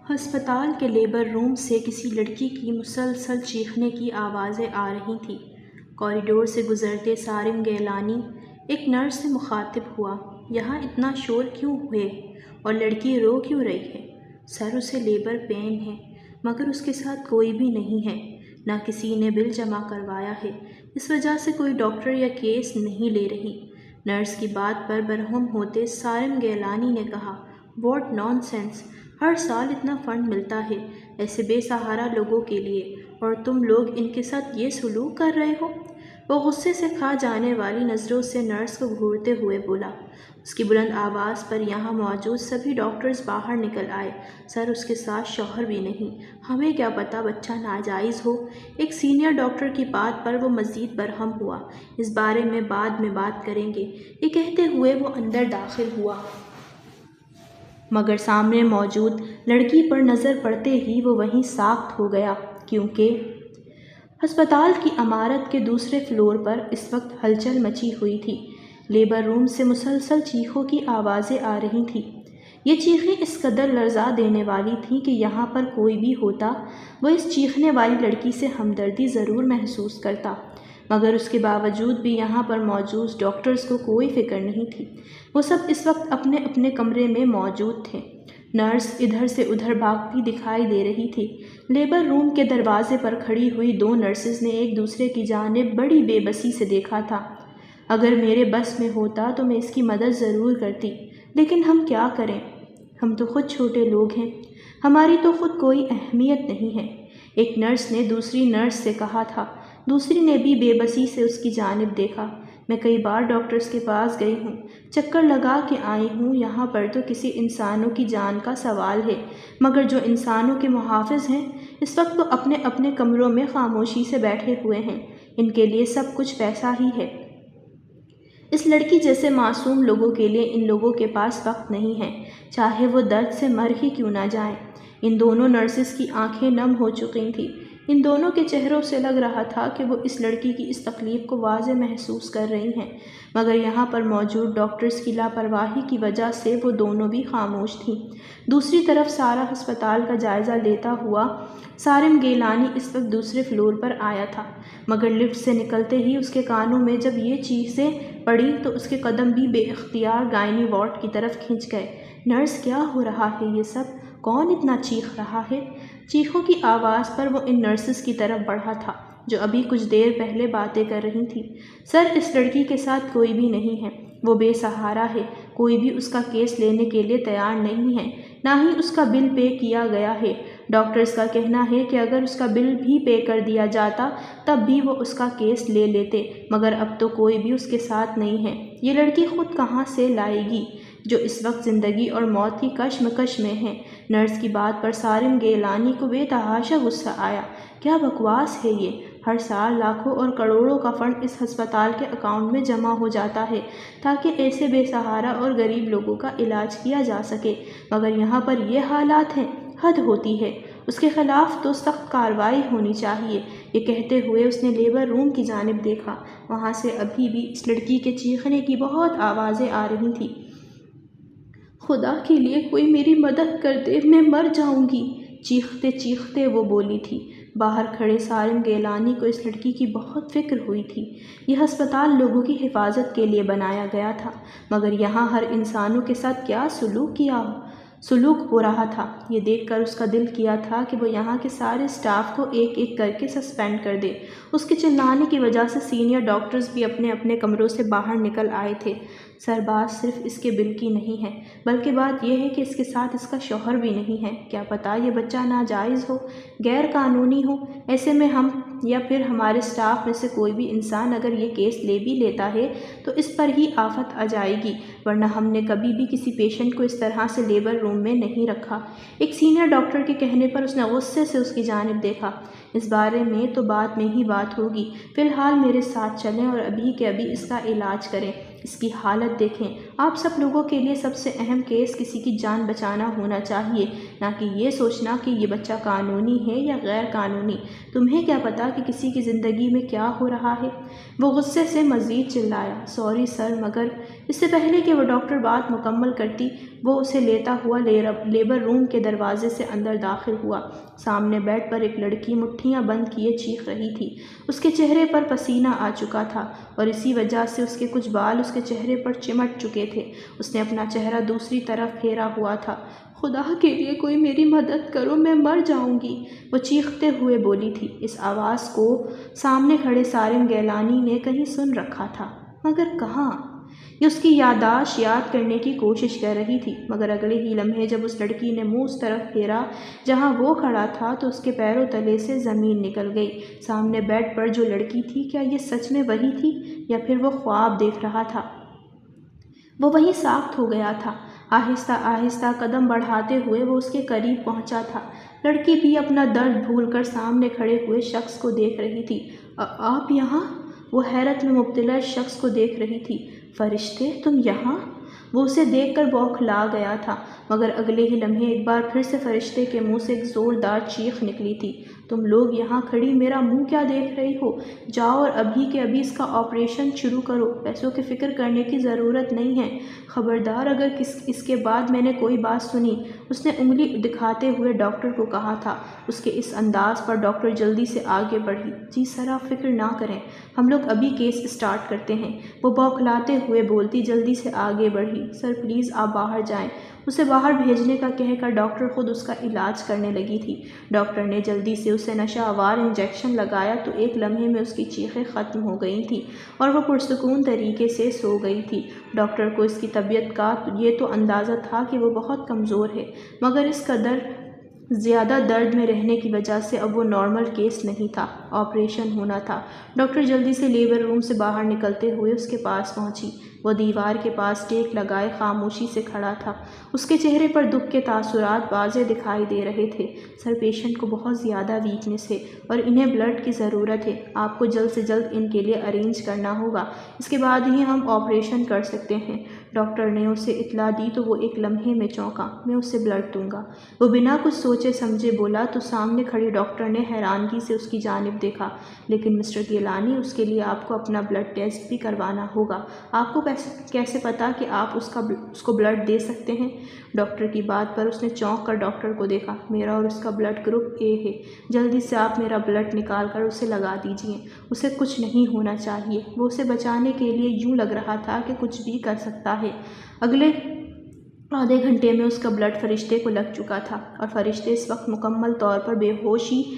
ہسپتال کے لیبر روم سے کسی لڑکی کی مسلسل چیخنے کی آوازیں آ رہی تھیں۔ کوریڈور سے گزرتے سارم گیلانی ایک نرس سے مخاطب ہوا، یہاں اتنا شور کیوں ہوئے اور لڑکی رو کیوں رہی ہے؟ سر، اسے لیبر پین ہے، مگر اس کے ساتھ کوئی بھی نہیں ہے، نہ کسی نے بل جمع کروایا ہے، اس وجہ سے کوئی ڈاکٹر یا کیس نہیں لے رہی۔ نرس کی بات پر برہم ہوتے سارم گیلانی نے کہا، واٹ نان سینس! ہر سال اتنا فنڈ ملتا ہے ایسے بے سہارا لوگوں کے لیے، اور تم لوگ ان کے ساتھ یہ سلوک کر رہے ہو؟ وہ غصے سے کھا جانے والی نظروں سے نرس کو گھورتے ہوئے بولا۔ اس کی بلند آواز پر یہاں موجود سبھی ڈاکٹرز باہر نکل آئے۔ سر، اس کے ساتھ شوہر بھی نہیں، ہمیں کیا پتہ بچہ ناجائز ہو۔ ایک سینئر ڈاکٹر کی بات پر وہ مزید برہم ہوا، اس بارے میں بعد میں بات کریں گے۔ یہ کہتے ہوئے وہ اندر داخل ہوا، مگر سامنے موجود لڑکی پر نظر پڑتے ہی وہ وہیں ساکت ہو گیا، کیونکہ ہسپتال کی عمارت کے دوسرے فلور پر اس وقت ہلچل مچی ہوئی تھی۔ لیبر روم سے مسلسل چیخوں کی آوازیں آ رہی تھیں۔ یہ چیخیں اس قدر لرزا دینے والی تھیں کہ یہاں پر کوئی بھی ہوتا وہ اس چیخنے والی لڑکی سے ہمدردی ضرور محسوس کرتا، مگر اس کے باوجود بھی یہاں پر موجود ڈاکٹرز کو کوئی فکر نہیں تھی۔ وہ سب اس وقت اپنے اپنے کمرے میں موجود تھے۔ نرس ادھر سے ادھر بھاگتی دکھائی دے رہی تھی۔ لیبر روم کے دروازے پر کھڑی ہوئی دو نرسز نے ایک دوسرے کی جانب بڑی بے بسی سے دیکھا تھا۔ اگر میرے بس میں ہوتا تو میں اس کی مدد ضرور کرتی، لیکن ہم کیا کریں؟ ہم تو خود چھوٹے لوگ ہیں، ہماری تو خود کوئی اہمیت نہیں ہے، ایک نرس نے دوسری نرس سے کہا تھا۔ دوسری نے بھی بے بسی سے اس کی جانب دیکھا۔ میں کئی بار ڈاکٹرز کے پاس گئی ہوں، چکر لگا کے آئی ہوں، یہاں پر تو کسی انسانوں کی جان کا سوال ہے، مگر جو انسانوں کے محافظ ہیں اس وقت وہ اپنے اپنے کمروں میں خاموشی سے بیٹھے ہوئے ہیں، ان کے لیے سب کچھ پیسہ ہی ہے۔ اس لڑکی جیسے معصوم لوگوں کے لیے ان لوگوں کے پاس وقت نہیں ہے، چاہے وہ درد سے مر ہی کیوں نہ جائیں۔ ان دونوں نرسز کی آنکھیں نم ہو چکی تھیں۔ ان دونوں کے چہروں سے لگ رہا تھا کہ وہ اس لڑکی کی اس تکلیف کو واضح محسوس کر رہی ہیں، مگر یہاں پر موجود ڈاکٹرز کی لاپرواہی کی وجہ سے وہ دونوں بھی خاموش تھیں۔ دوسری طرف سارا ہسپتال کا جائزہ لیتا ہوا سارم گیلانی اس وقت دوسرے فلور پر آیا تھا، مگر لفٹ سے نکلتے ہی اس کے کانوں میں جب یہ چیزیں پڑی تو اس کے قدم بھی بے اختیار گائنی وارڈ کی طرف کھنچ گئے۔ نرس، کیا ہو رہا ہے یہ سب؟ کون اتنا چیخ رہا ہے؟ چیخوں کی آواز پر وہ ان نرسز کی طرف بڑھا تھا جو ابھی کچھ دیر پہلے باتیں کر رہی تھیں۔ سر، اس لڑکی کے ساتھ کوئی بھی نہیں ہے، وہ بے سہارا ہے، کوئی بھی اس کا کیس لینے کے لیے تیار نہیں ہے، نہ ہی اس کا بل پے کیا گیا ہے۔ ڈاکٹرز کا کہنا ہے کہ اگر اس کا بل بھی پے کر دیا جاتا تب بھی وہ اس کا کیس لے لیتے، مگر اب تو کوئی بھی اس کے ساتھ نہیں ہے۔ یہ لڑکی خود کہاں سے لائے گی جو اس وقت زندگی اور موت کی کشمکش میں ہے؟ نرس کی بات پر سارم گیلانی کو بے تحاشا غصہ آیا۔ کیا بکواس ہے یہ؟ ہر سال لاکھوں اور کروڑوں کا فنڈ اس ہسپتال کے اکاؤنٹ میں جمع ہو جاتا ہے تاکہ ایسے بے سہارا اور غریب لوگوں کا علاج کیا جا سکے، مگر یہاں پر یہ حالات ہیں، حد ہوتی ہے، اس کے خلاف تو سخت کارروائی ہونی چاہیے۔ یہ کہتے ہوئے اس نے لیبر روم کی جانب دیکھا، وہاں سے ابھی بھی اس لڑکی کے چیخنے کی بہت آوازیں آ رہی تھیں۔ خدا کے لیے کوئی میری مدد کر دے، میں مر جاؤں گی، چیختے چیختے وہ بولی تھی۔ باہر کھڑے سارم گیلانی کو اس لڑکی کی بہت فکر ہوئی تھی۔ یہ ہسپتال لوگوں کی حفاظت کے لیے بنایا گیا تھا، مگر یہاں ہر انسانوں کے ساتھ کیا سلوک ہو رہا تھا، یہ دیکھ کر اس کا دل کیا تھا کہ وہ یہاں کے سارے سٹاف کو ایک ایک کر کے سسپینڈ کر دے۔ اس کے چلانے کی وجہ سے سینئر ڈاکٹرز بھی اپنے اپنے کمروں سے باہر نکل آئے تھے۔ سر، بات صرف اس کے بل کی نہیں ہے، بلکہ بات یہ ہے کہ اس کے ساتھ اس کا شوہر بھی نہیں ہے۔ کیا پتہ یہ بچہ ناجائز ہو، غیر قانونی ہو۔ ایسے میں ہم یا پھر ہمارے سٹاف میں سے کوئی بھی انسان اگر یہ کیس لے بھی لیتا ہے تو اس پر ہی آفت آ جائے گی، ورنہ ہم نے کبھی بھی کسی پیشنٹ کو اس طرح سے لیبر روم میں نہیں رکھا۔ ایک سینئر ڈاکٹر کے کہنے پر اس نے غصے سے اس کی جانب دیکھا۔ اس بارے میں تو بعد میں ہی بات ہوگی، فی الحال میرے ساتھ چلیں اور ابھی کے ابھی اس کا علاج کریں، اس کی حالت دیکھیں، آپ سب لوگوں کے لیے سب سے اہم کیس کسی کی جان بچانا ہونا چاہیے، نہ کہ یہ سوچنا کہ یہ بچہ قانونی ہے یا غیر قانونی۔ تمہیں کیا پتہ کہ کسی کی زندگی میں کیا ہو رہا ہے؟ وہ غصے سے مزید چلایا۔ سوری سر، مگر اس سے پہلے کہ وہ ڈاکٹر بات مکمل کرتی، وہ اسے لیتا ہوا لیبر روم کے دروازے سے اندر داخل ہوا۔ سامنے بیڈ پر ایک لڑکی مٹھیاں بند کیے چیخ رہی تھی۔ اس کے چہرے پر پسینہ آ چکا تھا اور اسی وجہ سے اس کے کچھ بال اس کے چہرے پر چمٹ چکے تھے۔ اس نے اپنا چہرہ دوسری طرف پھیرا ہوا تھا۔ خدا کے لیے کوئی میری مدد کرو، میں مر جاؤں گی، وہ چیختے ہوئے بولی تھی۔ اس آواز کو سامنے کھڑے سارم گیلانی نے کہیں سن رکھا تھا، مگر کہاں؟ یہ اس کی یادداشت یاد کرنے کی کوشش کر رہی تھی، مگر اگلے ہی لمحے جب اس لڑکی نے منہ اس طرف پھیرا جہاں وہ کھڑا تھا تو اس کے پیروں تلے سے زمین نکل گئی۔ سامنے بیڈ پر جو لڑکی تھی، کیا یہ سچ میں وہی تھی یا پھر وہ خواب دیکھ رہا تھا؟ وہ وہیں ساخت ہو گیا تھا۔ آہستہ آہستہ قدم بڑھاتے ہوئے وہ اس کے قریب پہنچا تھا۔ لڑکی بھی اپنا درد بھول کر سامنے کھڑے ہوئے شخص کو دیکھ رہی تھی۔ آپ یہاں؟ وہ حیرت میں مبتلا شخص کو دیکھ رہی تھی۔ فرشتے، تم یہاں؟ وہ اسے دیکھ کر بوکھلا گیا تھا، مگر اگلے ہی لمحے ایک بار پھر سے فرشتے کے منہ سے ایک زوردار چیخ نکلی تھی۔ تم لوگ یہاں کھڑی میرا منہ کیا دیکھ رہی ہو؟ جاؤ اور ابھی کے ابھی اس کا آپریشن شروع کرو، پیسوں کی فکر کرنے کی ضرورت نہیں ہے۔ خبردار اگر اس کے بعد میں نے کوئی بات سنی، اس نے انگلی دکھاتے ہوئے ڈاکٹر کو کہا تھا۔ اس کے اس انداز پر ڈاکٹر جلدی سے آگے بڑھی۔ جی سر، آپ فکر نہ کریں، ہم لوگ ابھی کیس اسٹارٹ کرتے ہیں، وہ بوکھلاتے ہوئے بولتی جلدی سے آگے بڑھی۔ سر پلیز آپ باہر جائیں، اسے باہر بھیجنے کا کہہ کر ڈاکٹر خود اس کا علاج کرنے لگی تھی۔ ڈاکٹر نے جلدی سے اسے نشہ آور انجیکشن لگایا تو ایک لمحے میں اس کی چیخیں ختم ہو گئی تھیں اور وہ پرسکون طریقے سے سو گئی تھی۔ ڈاکٹر کو اس کی طبیعت کا یہ تو اندازہ تھا کہ وہ بہت کمزور ہے، مگر اس قدر زیادہ درد میں رہنے کی وجہ سے اب وہ نارمل کیس نہیں تھا، آپریشن ہونا تھا۔ ڈاکٹر جلدی سے لیبر روم سے باہر نکلتے ہوئے اس کے پاس پہنچی۔ وہ دیوار کے پاس ٹیک لگائے خاموشی سے کھڑا تھا۔ اس کے چہرے پر دکھ کے تاثرات واضح دکھائی دے رہے تھے۔ سر، پیشنٹ کو بہت زیادہ ویکنس ہے اور انہیں بلڈ کی ضرورت ہے، آپ کو جلد سے جلد ان کے لیے ارینج کرنا ہوگا، اس کے بعد ہی ہم آپریشن کر سکتے ہیں۔ ڈاکٹر نے اسے اطلاع دی تو وہ ایک لمحے میں چونکا۔ میں اسے بلڈ دوں گا، وہ بنا کچھ سوچے سمجھے بولا تو سامنے کھڑے ڈاکٹر نے حیرانگی سے اس کی جانب دیکھا۔ لیکن مسٹر گیلانی، اس کے لیے آپ کو اپنا بلڈ ٹیسٹ بھی کروانا ہوگا، آپ کو کیسے پتا کہ آپ اس کو بلڈ دے سکتے ہیں؟ ڈاکٹر کی بات پر اس نے چونک کر ڈاکٹر کو دیکھا۔ میرا اور اس کا بلڈ گروپ اے ہے، جلدی سے آپ میرا بلڈ نکال کر اسے لگا دیجیے، اسے کچھ نہیں ہونا چاہیے۔ وہ اسے بچانے کے لیے یوں لگ رہا تھا کہ کچھ بھی کر سکتا ہے۔ اگلے آدھے گھنٹے میں اس کا بلڈ فرشتے کو لگ چکا تھا اور فرشتے اس وقت مکمل طور پر بے ہوشی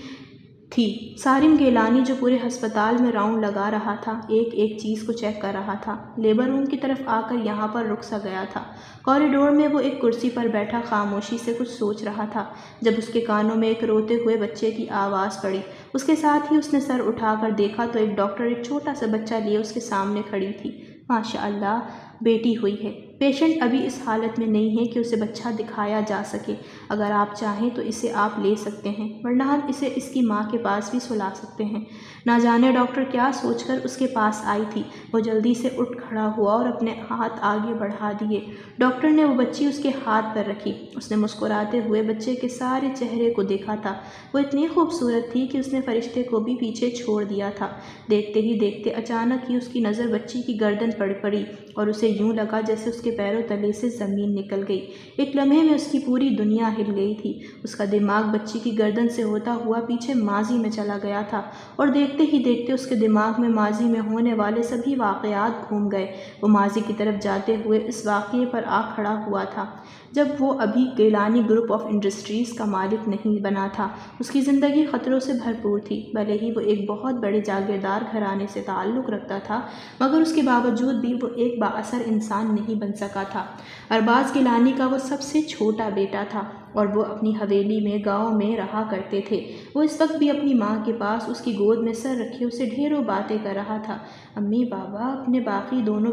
تھی۔ سارم گیلانی جو پورے ہسپتال میں راؤنڈ لگا رہا تھا، ایک ایک چیز کو چیک کر رہا تھا، لیبر روم کی طرف آ کر یہاں پر رک سا گیا تھا۔ کوریڈور میں وہ ایک کرسی پر بیٹھا خاموشی سے کچھ سوچ رہا تھا جب اس کے کانوں میں ایک روتے ہوئے بچے کی آواز پڑی۔ اس کے ساتھ ہی اس نے سر اٹھا کر دیکھا تو ایک ڈاکٹر ایک چھوٹا سا بچہ لیے اس کے سامنے کھڑی تھی۔ ماشاء اللہ، بیٹی ہوئی ہے۔ پیشنٹ ابھی اس حالت میں نہیں ہے کہ اسے بچہ دکھایا جا سکے، اگر آپ چاہیں تو اسے آپ لے سکتے ہیں، ورنہ ہم اسے اس کی ماں کے پاس بھی سلا سکتے ہیں۔ نہ جانے ڈاکٹر کیا سوچ کر اس کے پاس آئی تھی، وہ جلدی سے اٹھ کھڑا ہوا اور اپنے ہاتھ آگے بڑھا دیے۔ ڈاکٹر نے وہ بچی اس کے ہاتھ پر رکھی۔ اس نے مسکراتے ہوئے بچے کے سارے چہرے کو دیکھا تھا، وہ اتنی خوبصورت تھی کہ اس نے فرشتے کو بھی پیچھے چھوڑ دیا تھا۔ دیکھتے ہی دیکھتے اچانک ہی اس کی نظر بچی کی گردن پر پڑی اور اسے یوں لگا جیسے اس کے پیروں تلے سے زمین نکل گئی۔ ایک لمحے میں اس کی پوری دنیا ہل گئی تھی۔ اس کا دماغ بچی کی گردن سے ہوتا ہوا پیچھے ماضی میں چلا گیا تھا اور دیکھتے ہی دیکھتے اس کے دماغ میں ماضی میں ہونے والے سبھی واقعات گھوم گئے۔ وہ ماضی کی طرف جاتے ہوئے اس واقعے پر آ کھڑا ہوا تھا جب وہ ابھی گیلانی گروپ آف انڈسٹریز کا مالک نہیں بنا تھا۔ اس کی زندگی خطروں سے بھرپور تھی، بھلے ہی وہ ایک بہت بڑے جاگیردار گھرانے سے تعلق رکھتا تھا، مگر اس کے باوجود بھی وہ ایک بااثر انسان نہیں بن سکا تھا۔ ارباز گیلانی کا وہ سب سے چھوٹا بیٹا تھا اور وہ اپنی حویلی میں گاؤں میں رہا کرتے تھے۔ وہ اس وقت بھی اپنی ماں کے پاس اس کی گود میں سر رکھے اسے ڈھیروں باتیں کر رہا تھا۔ امی بابا اپنے باقی دونوں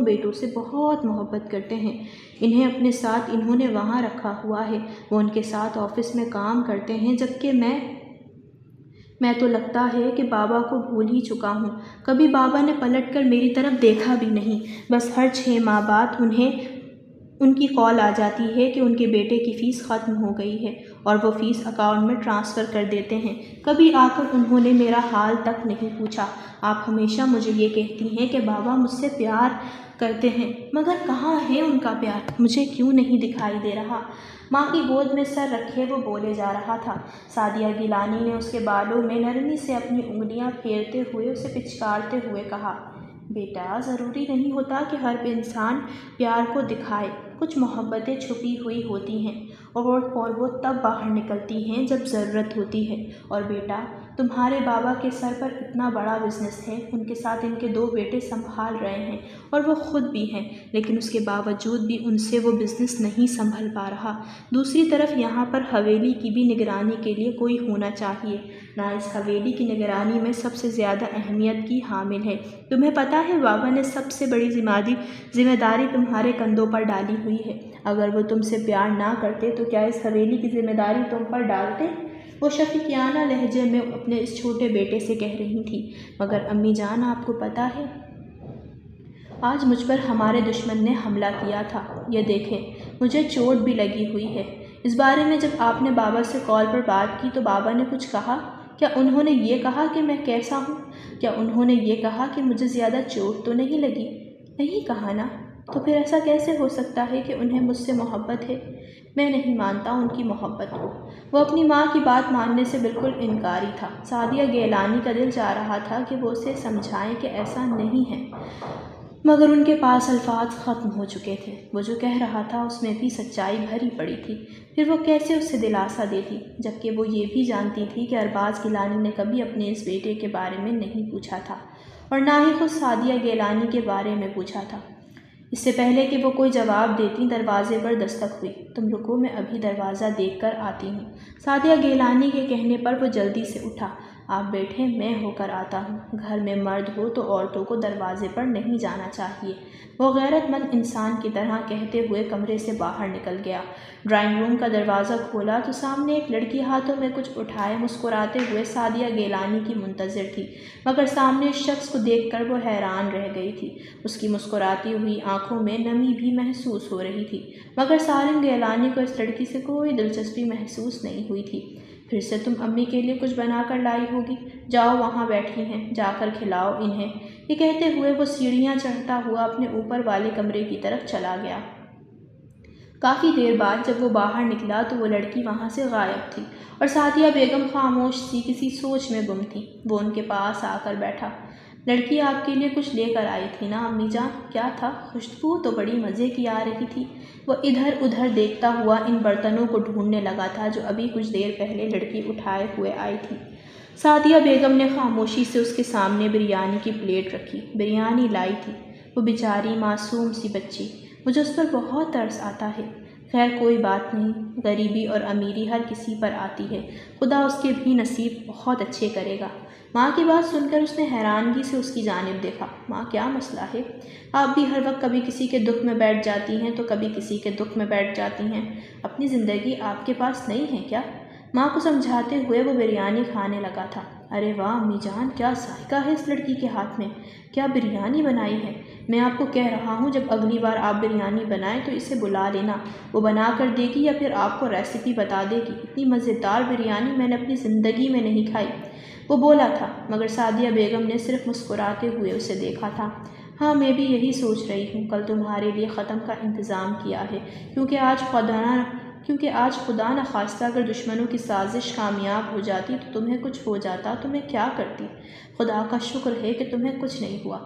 بیٹوں سے بہت محبت کرتے ہیں، انہیں اپنے ساتھ انہوں نے وہاں رکھا ہوا ہے، وہ ان کے ساتھ آفس میں کام کرتے ہیں، جبکہ میں تو لگتا ہے کہ بابا کو بھول ہی چکا ہوں۔ کبھی بابا نے پلٹ کر میری طرف دیکھا بھی نہیں۔ بس ہر 6 ماہ بعد ان کی کال آ جاتی ہے کہ ان کے بیٹے کی فیس ختم ہو گئی ہے اور وہ فیس اکاؤنٹ میں ٹرانسفر کر دیتے ہیں۔ کبھی آ کر انہوں نے میرا حال تک نہیں پوچھا۔ آپ ہمیشہ مجھے یہ کہتی ہیں کہ بابا مجھ سے پیار کرتے ہیں، مگر کہاں ہے ان کا پیار؟ مجھے کیوں نہیں دکھائی دے رہا؟ ماں کی گود میں سر رکھے وہ بولے جا رہا تھا۔ سعدیہ گیلانی نے اس کے بالوں میں نرمی سے اپنی انگلیاں پھیرتے ہوئے اسے پچکارتے ہوئے کہا، بیٹا، ضروری نہیں ہوتا کہ ہر انسان پیار کو دکھائے۔ کچھ محبتیں چھپی ہوئی ہوتی ہیں اور وہ تب باہر نکلتی ہیں جب ضرورت ہوتی ہے۔ اور بیٹا، تمہارے بابا کے سر پر اتنا بڑا بزنس ہے، ان کے ساتھ ان کے 2 بیٹے سنبھال رہے ہیں اور وہ خود بھی ہیں، لیکن اس کے باوجود بھی ان سے وہ بزنس نہیں سنبھل پا رہا۔ دوسری طرف یہاں پر حویلی کی بھی نگرانی کے لیے کوئی ہونا چاہیے۔ نائس حویلی کی نگرانی میں سب سے زیادہ اہمیت کی حامل ہے۔ تمہیں پتہ ہے بابا نے سب سے بڑی ذمہ داری تمہارے کندھوں پر ڈالی ہوئی ہے۔ اگر وہ تم سے پیار نہ کرتے تو کیا اس حویلی کی ذمہ داری تم پر ڈالتے؟ وہ شفیقیانہ لہجے میں اپنے اس چھوٹے بیٹے سے کہہ رہی تھی۔ مگر امی جان، آپ کو پتہ ہے آج مجھ پر ہمارے دشمن نے حملہ کیا تھا۔ یہ دیکھیں، مجھے چوٹ بھی لگی ہوئی ہے۔ اس بارے میں جب آپ نے بابا سے کال پر بات کی تو بابا نے کچھ کہا؟ کیا انہوں نے یہ کہا کہ میں کیسا ہوں؟ کیا انہوں نے یہ کہا کہ مجھے زیادہ چوٹ تو نہیں لگی؟ نہیں کہا نا۔ تو پھر ایسا کیسے ہو سکتا ہے کہ انہیں مجھ سے محبت ہے؟ میں نہیں مانتا ان کی محبت کو۔ وہ اپنی ماں کی بات ماننے سے بالکل انکاری تھا۔ سعدیہ گیلانی کا دل چاہ رہا تھا کہ وہ اسے سمجھائیں کہ ایسا نہیں ہے، مگر ان کے پاس الفاظ ختم ہو چکے تھے۔ وہ جو کہہ رہا تھا اس میں بھی سچائی بھری پڑی تھی۔ پھر وہ کیسے اسے دلاسا دیتی، جبکہ وہ یہ بھی جانتی تھی کہ ارباز گیلانی نے کبھی اپنے اس بیٹے کے بارے میں نہیں پوچھا تھا اور نہ ہی خود سعدیہ گیلانی کے بارے میں پوچھا تھا۔ اس سے پہلے کہ وہ کوئی جواب دیتی، دروازے پر دستک ہوئی۔ تم رکو، میں ابھی دروازہ دیکھ کر آتی ہوں۔ سعدیہ گیلانی کے کہنے پر وہ جلدی سے اٹھا۔ آپ بیٹھیں، میں ہو کر آتا ہوں۔ گھر میں مرد ہو تو عورتوں کو دروازے پر نہیں جانا چاہیے، وہ غیرت مند انسان کی طرح کہتے ہوئے کمرے سے باہر نکل گیا۔ ڈرائنگ روم کا دروازہ کھولا تو سامنے ایک لڑکی ہاتھوں میں کچھ اٹھائے مسکراتے ہوئے سعدیہ گیلانی کی منتظر تھی، مگر سامنے اس شخص کو دیکھ کر وہ حیران رہ گئی تھی۔ اس کی مسکراتی ہوئی آنکھوں میں نمی بھی محسوس ہو رہی تھی، مگر سالم گیلانی کو اس لڑکی سے کوئی دلچسپی محسوس نہیں ہوئی تھی۔ پھر سے تم امی کے لیے کچھ بنا کر لائی ہوگی، جاؤ وہاں بیٹھی ہیں، جا کر کھلاؤ انہیں۔ یہ کہتے ہوئے وہ سیڑھیاں چڑھتا ہوا اپنے اوپر والے کمرے کی طرف چلا گیا۔ کافی دیر بعد جب وہ باہر نکلا تو وہ لڑکی وہاں سے غائب تھی اور سعدیہ بیگم خاموش سی کسی سوچ میں گم تھی۔ وہ ان کے پاس آ کر بیٹھا۔ لڑکی آپ کے لیے کچھ لے کر آئی تھی نا امی جان؟ کیا تھا؟ خوشبو تو بڑی مزے کی آ رہی تھی۔ وہ ادھر ادھر دیکھتا ہوا ان برتنوں کو ڈھونڈنے لگا تھا جو ابھی کچھ دیر پہلے لڑکی اٹھائے ہوئے آئی تھی۔ سعدیہ بیگم نے خاموشی سے اس کے سامنے بریانی کی پلیٹ رکھی۔ بریانی لائی تھی وہ بیچاری معصوم سی بچی، مجھے اس پر بہت ترس آتا ہے۔ خیر کوئی بات نہیں، غریبی اور امیری ہر کسی پر آتی ہے، خدا اس کے بھی نصیب بہت اچھے کرے گا۔ ماں کی بات سن کر اس نے حیرانگی سے اس کی جانب دیکھا۔ ماں کیا مسئلہ ہے؟ آپ بھی ہر وقت کبھی کسی کے دکھ میں بیٹھ جاتی ہیں تو کبھی کسی کے دکھ میں بیٹھ جاتی ہیں، اپنی زندگی آپ کے پاس نہیں ہے کیا؟ ماں کو سمجھاتے ہوئے وہ بریانی کھانے لگا تھا۔ ارے واہ امی جان، کیا ذائقہ ہے اس لڑکی کے ہاتھ میں، کیا بریانی بنائی ہے۔ میں آپ کو کہہ رہا ہوں جب اگلی بار آپ بریانی بنائیں تو اسے بلا لینا، وہ بنا کر دے گی یا پھر آپ کو ریسیپی بتا دے گی۔ اتنی مزیدار بریانی میں نے اپنی زندگی میں نہیں کھائی۔ وہ بولا تھا، مگر سعدیہ بیگم نے صرف مسکراتے ہوئے اسے دیکھا تھا۔ ہاں میں بھی یہی سوچ رہی ہوں، کل تمہارے لیے ختم کا انتظام کیا ہے، کیونکہ آج خدا نخواستہ اگر دشمنوں کی سازش کامیاب ہو جاتی تو تمہیں کچھ ہو جاتا تو میں کیا کرتی؟ خدا کا شکر ہے کہ تمہیں کچھ نہیں ہوا،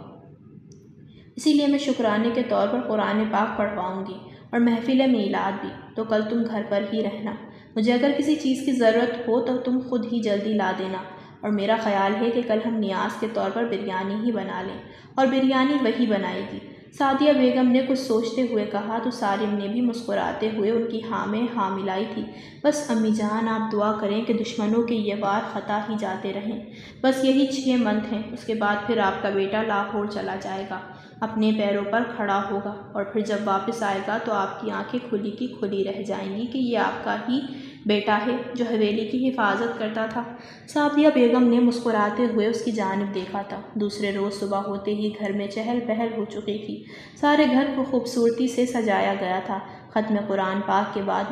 اسی لیے میں شکرانے کے طور پر قرآن پاک پڑھواؤں گی اور محفل میلاد بھی، تو کل تم گھر پر ہی رہنا۔ مجھے اگر کسی چیز کی ضرورت ہو تو تم خود ہی جلدی لا دینا، اور میرا خیال ہے کہ کل ہم نیاز کے طور پر بریانی ہی بنا لیں، اور بریانی وہی بنائے گی۔ سعدیہ بیگم نے کچھ سوچتے ہوئے کہا تو سالم نے بھی مسکراتے ہوئے ان کی ہاں میں ہاں ملائی تھی۔ بس امی جان آپ دعا کریں کہ دشمنوں کے یہ وار خطا ہی جاتے رہیں، بس یہی 6 منتھ ہیں، اس کے بعد پھر آپ کا بیٹا لاہور چلا جائے گا۔ اپنے پیروں پر کھڑا ہوگا، اور پھر جب واپس آئے گا تو آپ کی آنکھیں کھلی کی کھلی رہ جائیں گی کہ یہ آپ کا ہی بیٹا ہے جو حویلی کی حفاظت کرتا تھا۔ سعدیہ بیگم نے مسکراتے ہوئے اس کی جانب دیکھا تھا۔ دوسرے روز صبح ہوتے ہی گھر میں چہل پہل ہو چکی تھی۔ سارے گھر کو خوبصورتی سے سجایا گیا تھا۔ ختم قرآن پاک کے بعد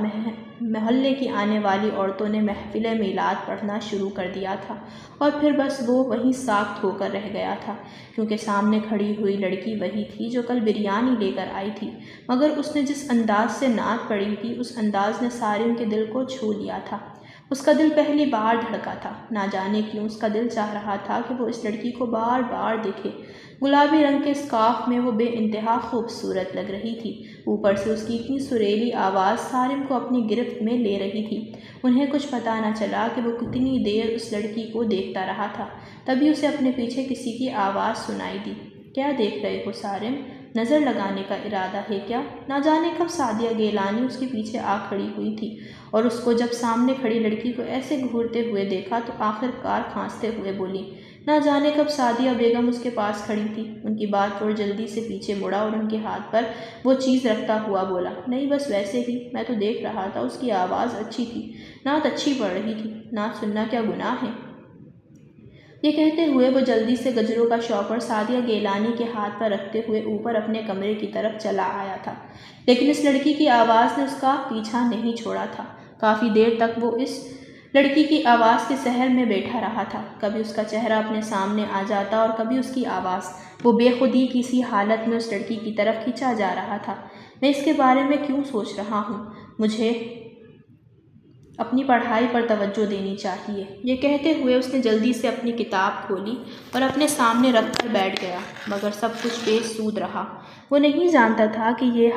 محلے کی آنے والی عورتوں نے محفل میلاد پڑھنا شروع کر دیا تھا، اور پھر بس وہ وہیں ساکت ہو کر رہ گیا تھا، کیونکہ سامنے کھڑی ہوئی لڑکی وہی تھی جو کل بریانی لے کر آئی تھی، مگر اس نے جس انداز سے نعت پڑھی تھی اس انداز نے سارم کے دل کو چھو لیا تھا۔ اس کا دل پہلی بار دھڑکا تھا۔ نہ جانے کیوں اس کا دل چاہ رہا تھا کہ وہ اس لڑکی کو بار بار دیکھے۔ گلابی رنگ کے اسکارف میں وہ بے انتہا خوبصورت لگ رہی تھی، اوپر سے اس کی اتنی سریلی آواز سارم کو اپنی گرفت میں لے رہی تھی۔ انہیں کچھ پتہ نہ چلا کہ وہ کتنی دیر اس لڑکی کو دیکھتا رہا تھا، تبھی اسے اپنے پیچھے کسی کی آواز سنائی دی۔ کیا دیکھ رہے ہو سارم؟ نظر لگانے کا ارادہ ہے کیا؟ نہ جانے کب سعدیہ گیلانی اس کے پیچھے آ کھڑی ہوئی تھی، اور اس کو جب سامنے کھڑی لڑکی کو ایسے گھورتے ہوئے دیکھا تو آخر کار کھانستے ہوئے بولی۔ نہ جانے کب سعدیہ بیگم اس کے پاس کھڑی تھی۔ ان کی بات چھوڑ جلدی سے پیچھے مڑا اور ان کے ہاتھ پر وہ چیز رکھتا ہوا بولا، نہیں بس ویسے ہی، میں تو دیکھ رہا تھا، اس کی آواز اچھی تھی، نعت اچھی پڑھ رہی تھی، نعت سننا کیا گناہ ہے؟ یہ کہتے ہوئے وہ جلدی سے گجروں کا شوکر سعدیہ گیلانی کے ہاتھ پر رکھتے ہوئے اوپر اپنے کمرے کی طرف چلا آیا تھا، لیکن اس لڑکی کی آواز نے اس کا پیچھا نہیں چھوڑا تھا۔ کافی دیر تک وہ اس لڑکی کی آواز کے سحر میں بیٹھا رہا تھا، کبھی اس کا چہرہ اپنے سامنے آ جاتا اور کبھی اس کی آواز۔ وہ بے خودی کی سی حالت میں اس لڑکی کی طرف کھینچا جا رہا تھا۔ میں اس کے بارے میں کیوں سوچ رہا ہوں؟ مجھے اپنی پڑھائی پر توجہ دینی چاہیے۔ یہ کہتے ہوئے اس نے جلدی سے اپنی کتاب کھولی اور اپنے سامنے رکھ کر بیٹھ گیا، مگر سب کچھ بے سود رہا۔ وہ نہیں جانتا تھا کہ یہ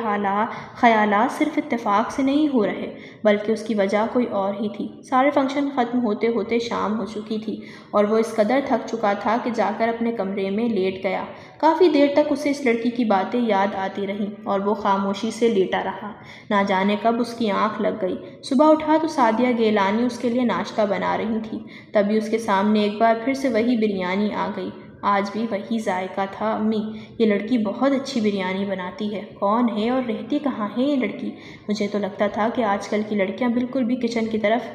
خیالات صرف اتفاق سے نہیں ہو رہے، بلکہ اس کی وجہ کوئی اور ہی تھی۔ سارے فنکشن ختم ہوتے ہوتے شام ہو چکی تھی، اور وہ اس قدر تھک چکا تھا کہ جا کر اپنے کمرے میں لیٹ گیا۔ کافی دیر تک اسے اس لڑکی کی باتیں یاد آتی رہیں، اور وہ خاموشی سے لیٹا رہا۔ نہ جانے کب اس کی آنکھ لگ گئی۔ صبح اٹھا تو سعدیہ گیلانی اس کے لیے ناشتہ بنا رہی تھی، تبھی اس کے سامنے ایک بار پھر سے وہی بریانی آ گئی۔ آج بھی وہی ذائقہ تھا۔ امی، یہ لڑکی بہت اچھی بریانی بناتی ہے، کون ہے اور رہتی کہاں ہے یہ لڑکی؟ مجھے تو لگتا تھا کہ آج کل کی لڑکیاں بالکل بھی کچن کی طرف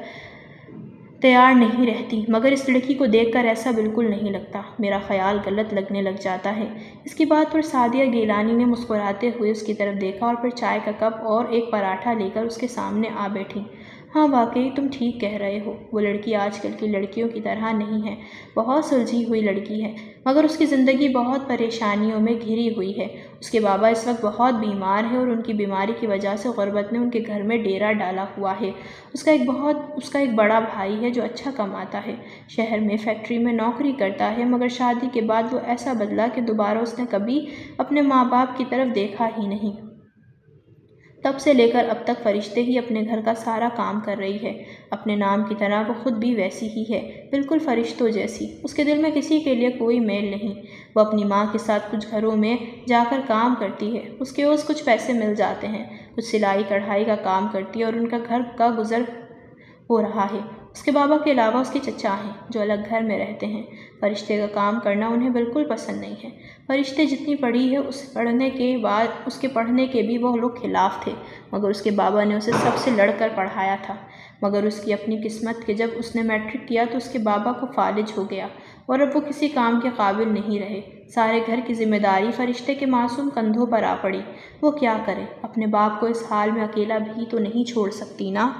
تیار نہیں رہتی، مگر اس لڑکی کو دیکھ کر ایسا بالکل نہیں لگتا۔ میرا خیال غلط لگنے لگ جاتا ہے۔ اس کی بات پر سعدیہ گیلانی نے مسکراتے ہوئے اس کی طرف دیکھا اور پھر چائے کا کپ اور ایک پراٹھا لے کر اس کے سامنے آ بیٹھی۔ ہاں واقعی تم ٹھیک کہہ رہے ہو، وہ لڑکی آج کل کی لڑکیوں کی طرح نہیں ہے، بہت سلجھی ہوئی لڑکی ہے، مگر اس کی زندگی بہت پریشانیوں میں گھری ہوئی ہے۔ اس کے بابا اس وقت بہت بیمار ہیں اور ان کی بیماری کی وجہ سے غربت نے ان کے گھر میں ڈیرا ڈالا ہوا ہے۔ اس کا ایک بڑا بھائی ہے جو اچھا کماتا ہے، شہر میں فیکٹری میں نوکری کرتا ہے، مگر شادی کے بعد وہ ایسا بدلا کہ دوبارہ اس نے کبھی اپنے ماں باپ کی طرف دیکھا ہی نہیں۔ تب سے لے کر اب تک فرشتے ہی اپنے گھر کا سارا کام کر رہی ہے۔ اپنے نام کی طرح وہ خود بھی ویسی ہی ہے، بالکل فرشتوں جیسی۔ اس کے دل میں کسی کے لیے کوئی میل نہیں۔ وہ اپنی ماں کے ساتھ کچھ گھروں میں جا کر کام کرتی ہے، اس کے عوض کچھ پیسے مل جاتے ہیں، کچھ سلائی کڑھائی کا کام کرتی ہے اور ان کا گھر کا گزر ہو رہا ہے۔ اس کے بابا کے علاوہ اس کے چچا ہیں جو الگ گھر میں رہتے ہیں۔ فرشتے کا کام کرنا انہیں بالکل پسند نہیں ہے۔ فرشتے جتنی پڑھی ہے اس کے پڑھنے کے بھی وہ لوگ خلاف تھے، مگر اس کے بابا نے اسے سب سے لڑ کر پڑھایا تھا۔ مگر اس کی اپنی قسمت کہ جب اس نے میٹرک کیا تو اس کے بابا کو فالج ہو گیا اور اب وہ کسی کام کے قابل نہیں رہے۔ سارے گھر کی ذمہ داری فرشتے کے معصوم کندھوں پر آ پڑی۔ وہ کیا کرے؟ اپنے باپ کو اس حال میں اکیلا بھی تو نہیں چھوڑ سکتی نا۔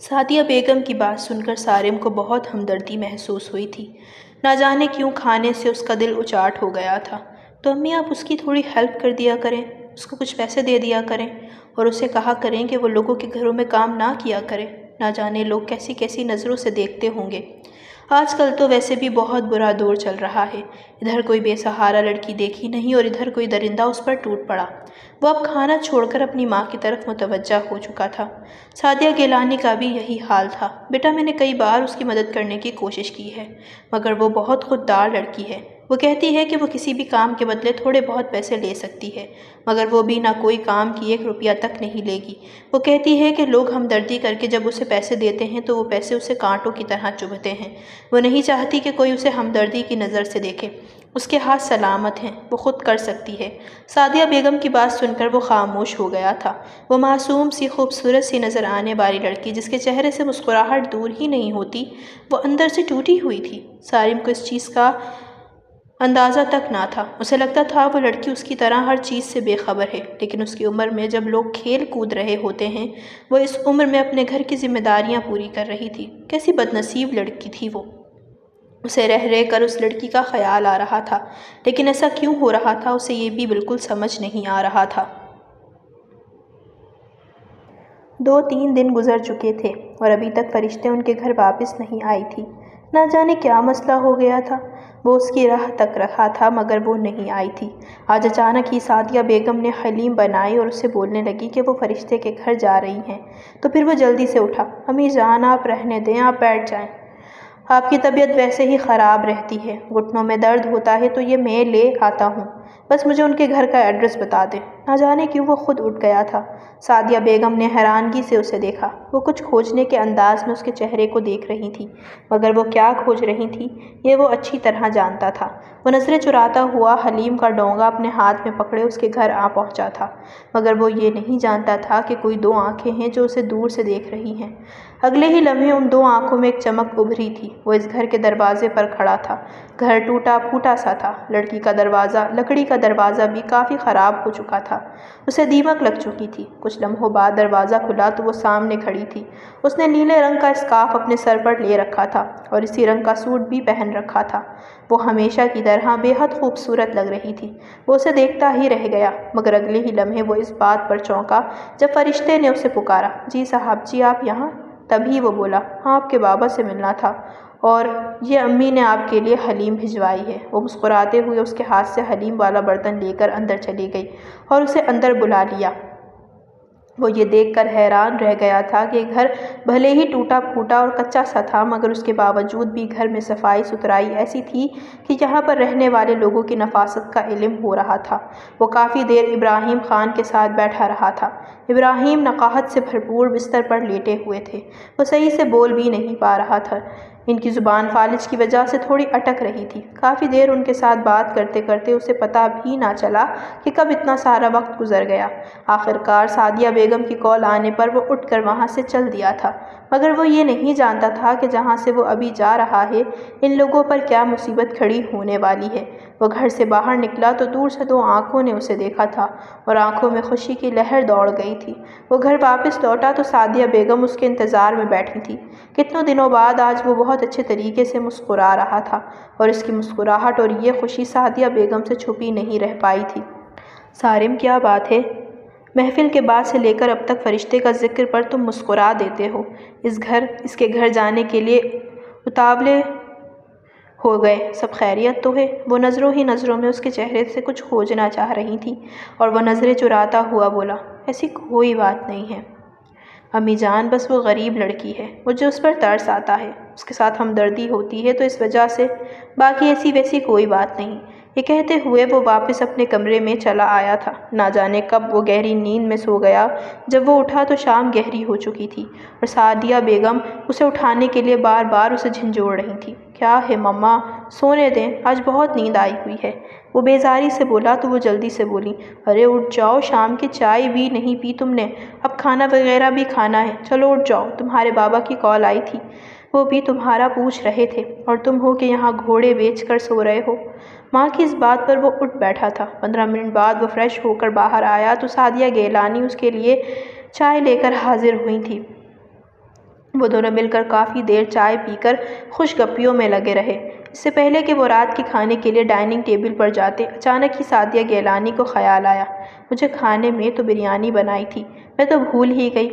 سعدیہ بیگم کی بات سن کر سارم کو بہت ہمدردی محسوس ہوئی تھی۔ نہ جانے کیوں کھانے سے اس کا دل اچاٹ ہو گیا تھا۔ تو امی آپ اس کی تھوڑی ہیلپ کر دیا کریں، اس کو کچھ پیسے دے دیا کریں، اور اسے کہا کریں کہ وہ لوگوں کے گھروں میں کام نہ کیا کرے، نہ جانے لوگ کیسی کیسی نظروں سے دیکھتے ہوں گے۔ آج کل تو ویسے بھی بہت برا دور چل رہا ہے، ادھر کوئی بے سہارا لڑکی دیکھی نہیں اور ادھر کوئی درندہ اس پر ٹوٹ پڑا۔ وہ اب کھانا چھوڑ کر اپنی ماں کی طرف متوجہ ہو چکا تھا۔ سعدیہ گیلانی کا بھی یہی حال تھا۔ بیٹا میں نے کئی بار اس کی مدد کرنے کی کوشش کی ہے، مگر وہ بہت خوددار لڑکی ہے۔ وہ کہتی ہے کہ وہ کسی بھی کام کے بدلے تھوڑے بہت پیسے لے سکتی ہے، مگر وہ بھی نہ کوئی کام کی 1 روپیہ تک نہیں لے گی۔ وہ کہتی ہے کہ لوگ ہمدردی کر کے جب اسے پیسے دیتے ہیں تو وہ پیسے اسے کانٹوں کی طرح چبھتے ہیں۔ وہ نہیں چاہتی کہ کوئی اسے ہمدردی کی نظر سے دیکھے۔ اس کے ہاتھ سلامت ہیں، وہ خود کر سکتی ہے۔ سعدیہ بیگم کی بات سن کر وہ خاموش ہو گیا تھا۔ وہ معصوم سی خوبصورت سی نظر آنے والی لڑکی جس کے چہرے سے مسکراہٹ دور ہی نہیں ہوتی، وہ اندر سے ٹوٹی ہوئی تھی۔ سارم کو اس چیز کا اندازہ تک نہ تھا۔ اسے لگتا تھا وہ لڑکی اس کی طرح ہر چیز سے بے خبر ہے، لیکن اس کی عمر میں جب لوگ کھیل کود رہے ہوتے ہیں، وہ اس عمر میں اپنے گھر کی ذمہ داریاں پوری کر رہی تھی۔ کیسی بد نصیب لڑکی تھی وہ! اسے رہ رہ کر اس لڑکی کا خیال آ رہا تھا، لیکن ایسا کیوں ہو رہا تھا اسے یہ بھی بالکل سمجھ نہیں آ رہا تھا۔ 2-3 دن گزر چکے تھے اور ابھی تک فرشتے ان کے گھر واپس نہیں آئی تھی۔ نہ جانے کیا مسئلہ ہو گیا تھا۔ وہ اس کی راہ تک رکھا تھا مگر وہ نہیں آئی تھی۔ آج اچانک ہی سعدیہ بیگم نے حلیم بنائی اور اسے بولنے لگی کہ وہ فرشتے کے گھر جا رہی ہیں۔ تو پھر وہ جلدی سے اٹھا۔ امی جان آپ رہنے دیں، آپ بیٹھ جائیں۔ آپ کی طبیعت ویسے ہی خراب رہتی ہے، گھٹنوں میں درد ہوتا ہے تو یہ میں لے آتا ہوں، بس مجھے ان کے گھر کا ایڈریس بتا دیں۔ نہ جانے کیوں وہ خود اٹھ گیا تھا۔ سعدیہ بیگم نے حیرانگی سے اسے دیکھا۔ وہ کچھ کھوجنے کے انداز میں اس کے چہرے کو دیکھ رہی تھی، مگر وہ کیا کھوج رہی تھی یہ وہ اچھی طرح جانتا تھا۔ وہ نظریں چراتا ہوا حلیم کا ڈونگا اپنے ہاتھ میں پکڑے اس کے گھر آ پہنچا تھا، مگر وہ یہ نہیں جانتا تھا کہ کوئی 2 آنکھیں ہیں جو اسے دور سے دیکھ رہی ہیں۔ اگلے ہی لمحے ان 2 آنکھوں میں ایک چمک ابھری تھی۔ وہ اس گھر کے دروازے پر کھڑا تھا۔ گھر ٹوٹا پھوٹا سا تھا۔ لکڑی کا دروازہ بھی کافی خراب ہو چکا تھا۔ اسے دیمک لگ چکی تھی۔ کچھ لمحوں بعد دروازہ کھلا تو وہ سامنے کھڑی تھی۔ اس نے نیلے رنگ کا اسکارف اپنے سر پر لے رکھا تھا اور اسی رنگ کا سوٹ بھی پہن رکھا تھا۔ وہ ہمیشہ کی طرح بے حد خوبصورت لگ رہی تھی۔ وہ اسے دیکھتا ہی رہ گیا، مگر اگلے ہی لمحے وہ اس بات پر چونکا جب فرشتے نے اسے پکارا، جی صاحب جی آپ یہاں؟ تبھی وہ بولا، ہاں آپ کے بابا سے ملنا تھا اور یہ امی نے آپ کے لیے حلیم بھجوائی ہے۔ وہ مسکراتے ہوئے اس کے ہاتھ سے حلیم والا برتن لے کر اندر چلی گئی اور اسے اندر بلا لیا۔ وہ یہ دیکھ کر حیران رہ گیا تھا کہ گھر بھلے ہی ٹوٹا پھوٹا اور کچا سا تھا، مگر اس کے باوجود بھی گھر میں صفائی ستھرائی ایسی تھی کہ یہاں پر رہنے والے لوگوں کی نفاست کا علم ہو رہا تھا۔ وہ کافی دیر ابراہیم خان کے ساتھ بیٹھا رہا تھا۔ ابراہیم نقاہت سے بھرپور بستر پر لیٹے ہوئے تھے۔ وہ صحیح سے بول بھی نہیں پا رہا تھا۔ ان کی زبان فالج کی وجہ سے تھوڑی اٹک رہی تھی۔ کافی دیر ان کے ساتھ بات کرتے کرتے اسے پتہ بھی نہ چلا کہ کب اتنا سارا وقت گزر گیا۔ آخرکار سعدیہ بیگم کی کال آنے پر وہ اٹھ کر وہاں سے چل دیا تھا، مگر وہ یہ نہیں جانتا تھا کہ جہاں سے وہ ابھی جا رہا ہے ان لوگوں پر کیا مصیبت کھڑی ہونے والی ہے۔ وہ گھر سے باہر نکلا تو دور سے 2 آنکھوں نے اسے دیکھا تھا اور آنکھوں میں خوشی کی لہر دوڑ گئی تھی۔ وہ گھر واپس لوٹا تو سعدیہ بیگم اس کے انتظار میں بیٹھی تھی۔ کتنوں دنوں بعد آج وہ بہت اچھے طریقے سے مسکرا رہا تھا اور اس کی مسکراہٹ اور یہ خوشی سعدیہ بیگم سے چھپی نہیں رہ پائی تھی۔ سارم کیا بات ہے؟ محفل کے بعد سے لے کر اب تک فرشتے کا ذکر پر تم مسکرا دیتے ہو۔ اس کے گھر جانے کے لیے اتاولے ہو گئے، سب خیریت تو ہے؟ وہ نظروں ہی نظروں میں اس کے چہرے سے کچھ کھوجنا چاہ رہی تھی اور وہ نظریں چراتا ہوا بولا، ایسی کوئی بات نہیں ہے امی جان، بس وہ غریب لڑکی ہے، مجھے اس پر ترس آتا ہے، اس کے ساتھ ہمدردی ہوتی ہے تو اس وجہ سے، باقی ایسی ویسی کوئی بات نہیں۔ یہ کہتے ہوئے وہ واپس اپنے کمرے میں چلا آیا تھا۔ نہ جانے کب وہ گہری نیند میں سو گیا۔ جب وہ اٹھا تو شام گہری ہو چکی تھی اور سعدیہ بیگم اسے اٹھانے کے لیے بار بار اسے جھنجھوڑ رہی تھی۔ کیا ہے مما، سونے دیں، آج بہت نیند آئی ہوئی ہے۔ وہ بیزاری سے بولا تو وہ جلدی سے بولی، ارے اٹھ جاؤ، شام کی چائے بھی نہیں پی تم نے، اب کھانا وغیرہ بھی کھانا ہے، چلو اٹھ جاؤ، تمہارے بابا کی کال آئی تھی، وہ بھی تمہارا پوچھ رہے تھے اور تم ہو کہ یہاں گھوڑے بیچ کر سو رہے ہو۔ ماں کی اس بات پر وہ اٹھ بیٹھا تھا۔ 15 منٹ بعد وہ فریش ہو کر باہر آیا تو سعدیہ گیلانی اس کے لیے چائے لے کر حاضر ہوئی تھی۔ وہ دونوں مل کر کافی دیر چائے پی کر خوش گپیوں میں لگے رہے۔ اس سے پہلے کہ وہ رات کے کھانے کے لیے ڈائننگ ٹیبل پر جاتے، اچانک ہی سعدیہ گیلانی کو خیال آیا، مجھے کھانے میں تو بریانی بنائی تھی، میں تو بھول ہی گئی،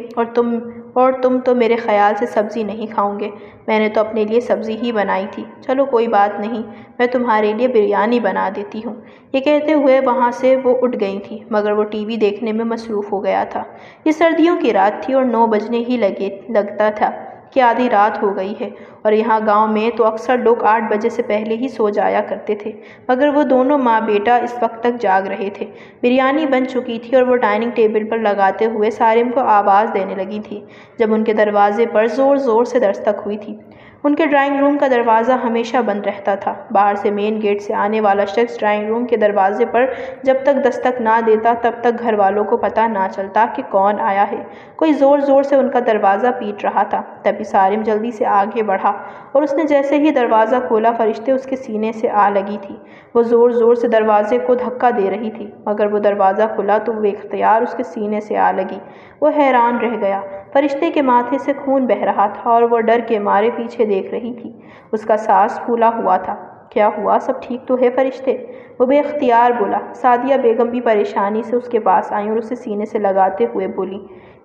اور تم تو میرے خیال سے سبزی نہیں کھاؤں گے، میں نے تو اپنے لیے سبزی ہی بنائی تھی، چلو کوئی بات نہیں، میں تمہارے لیے بریانی بنا دیتی ہوں۔ یہ کہتے ہوئے وہاں سے وہ اٹھ گئی تھی، مگر وہ ٹی وی دیکھنے میں مصروف ہو گیا تھا۔ یہ سردیوں کی رات تھی اور 9 بجنے ہی لگتا تھا کہ آدھی رات ہو گئی ہے، اور یہاں گاؤں میں تو اکثر لوگ 8 بجے سے پہلے ہی سو جایا کرتے تھے، مگر وہ دونوں ماں بیٹا اس وقت تک جاگ رہے تھے۔ بریانی بن چکی تھی اور وہ ڈائننگ ٹیبل پر لگاتے ہوئے سارم کو آواز دینے لگی تھی، جب ان کے دروازے پر زور زور سے دستک ہوئی تھی۔ ان کے ڈرائنگ روم کا دروازہ ہمیشہ بند رہتا تھا۔ باہر سے مین گیٹ سے آنے والا شخص ڈرائنگ روم کے دروازے پر جب تک دستک نہ دیتا تب تک گھر والوں کو پتہ نہ چلتا کہ کون آیا ہے۔ کوئی زور زور سے ان کا دروازہ پیٹ رہا تھا۔ تبھی سارم جلدی سے آگے بڑھا اور اس نے جیسے ہی دروازہ کھولا فرشتے اس کے سینے سے آ لگی تھی۔ وہ زور زور سے دروازے کو دھکا دے رہی تھی مگر وہ دروازہ کھلا تو بے اختیار اس کے سینے سے آ لگی۔ وہ حیران رہ گیا۔ فرشتے کے ماتھے سے خون بہہ رہا تھا اور وہ ڈر کے مارے پیچھے دیکھ رہی تھی۔ اس کا سانس پھولا ہوا تھا۔ کیا ہوا؟ سب ٹھیک تو ہے فرشتے؟ وہ بے اختیار بولا۔ سعدیہ بیگم بھی پریشانی سے اس کے پاس آئیں اور اسے سینے سے لگاتے ہوئے بولی،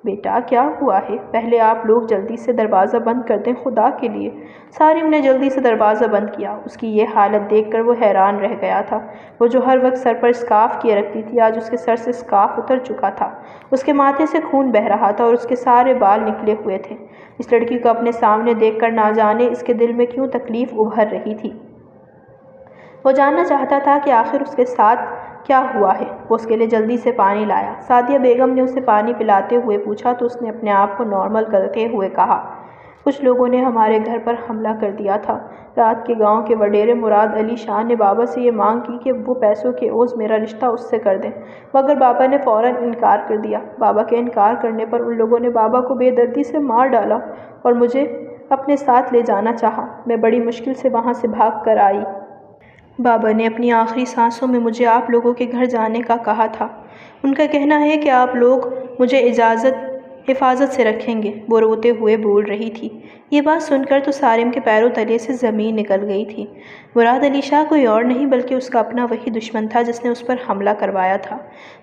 بیٹا کیا ہوا ہے؟ پہلے آپ لوگ جلدی سے دروازہ بند کر دیں خدا کے لیے۔ سارم نے جلدی سے دروازہ بند کیا۔ اس کی یہ حالت دیکھ کر وہ حیران رہ گیا تھا۔ وہ جو ہر وقت سر پر اسکارف کیے رکھتی تھی آج اس کے سر سے اسکارف اتر چکا تھا۔ اس کے ماتھے سے خون بہہ رہا تھا اور اس کے سارے بال نکلے ہوئے تھے۔ اس لڑکی کو اپنے سامنے دیکھ کر نہ جانے اس کے دل میں کیوں تکلیف ابھر رہی تھی۔ وہ جاننا چاہتا تھا کہ آخر اس کے ساتھ کیا ہوا ہے۔ وہ اس کے لیے جلدی سے پانی لایا۔ سعدیہ بیگم نے اسے پانی پلاتے ہوئے پوچھا تو اس نے اپنے آپ کو نارمل کرتے ہوئے کہا، کچھ لوگوں نے ہمارے گھر پر حملہ کر دیا تھا۔ رات کے گاؤں کے وڈیرے مراد علی شاہ نے بابا سے یہ مانگ کی کہ وہ پیسوں کے عوض میرا رشتہ اس سے کر دیں، مگر بابا نے فوراً انکار کر دیا۔ بابا کے انکار کرنے پر ان لوگوں نے بابا کو بے دردی سے مار ڈالا اور مجھے اپنے ساتھ لے جانا چاہا۔ میں بڑی مشکل سے وہاں سے بھاگ کر آئی۔ بابا نے اپنی آخری سانسوں میں مجھے آپ لوگوں کے گھر جانے کا کہا تھا۔ ان کا کہنا ہے کہ آپ لوگ مجھے حفاظت سے رکھیں گے۔ وہ روتے ہوئے بول رہی تھی۔ یہ بات سن کر تو سارم کے پیروں تلے سے زمین نکل گئی تھی۔ مراد علی شاہ کوئی اور نہیں بلکہ اس کا اپنا وہی دشمن تھا جس نے اس پر حملہ کروایا تھا۔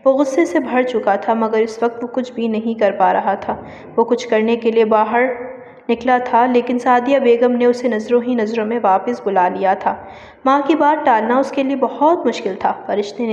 وہ غصے سے بھر چکا تھا مگر اس وقت وہ کچھ بھی نہیں کر پا رہا تھا۔ وہ کچھ کرنے کے لیے باہر نکلا تھا لیکن سعدیہ بیگم نے اسے نظروں ہی نظروں میں واپس بلا لیا تھا۔ ماں کی بات ٹالنا اس کے لیے بہت مشکل تھا۔ فرشتے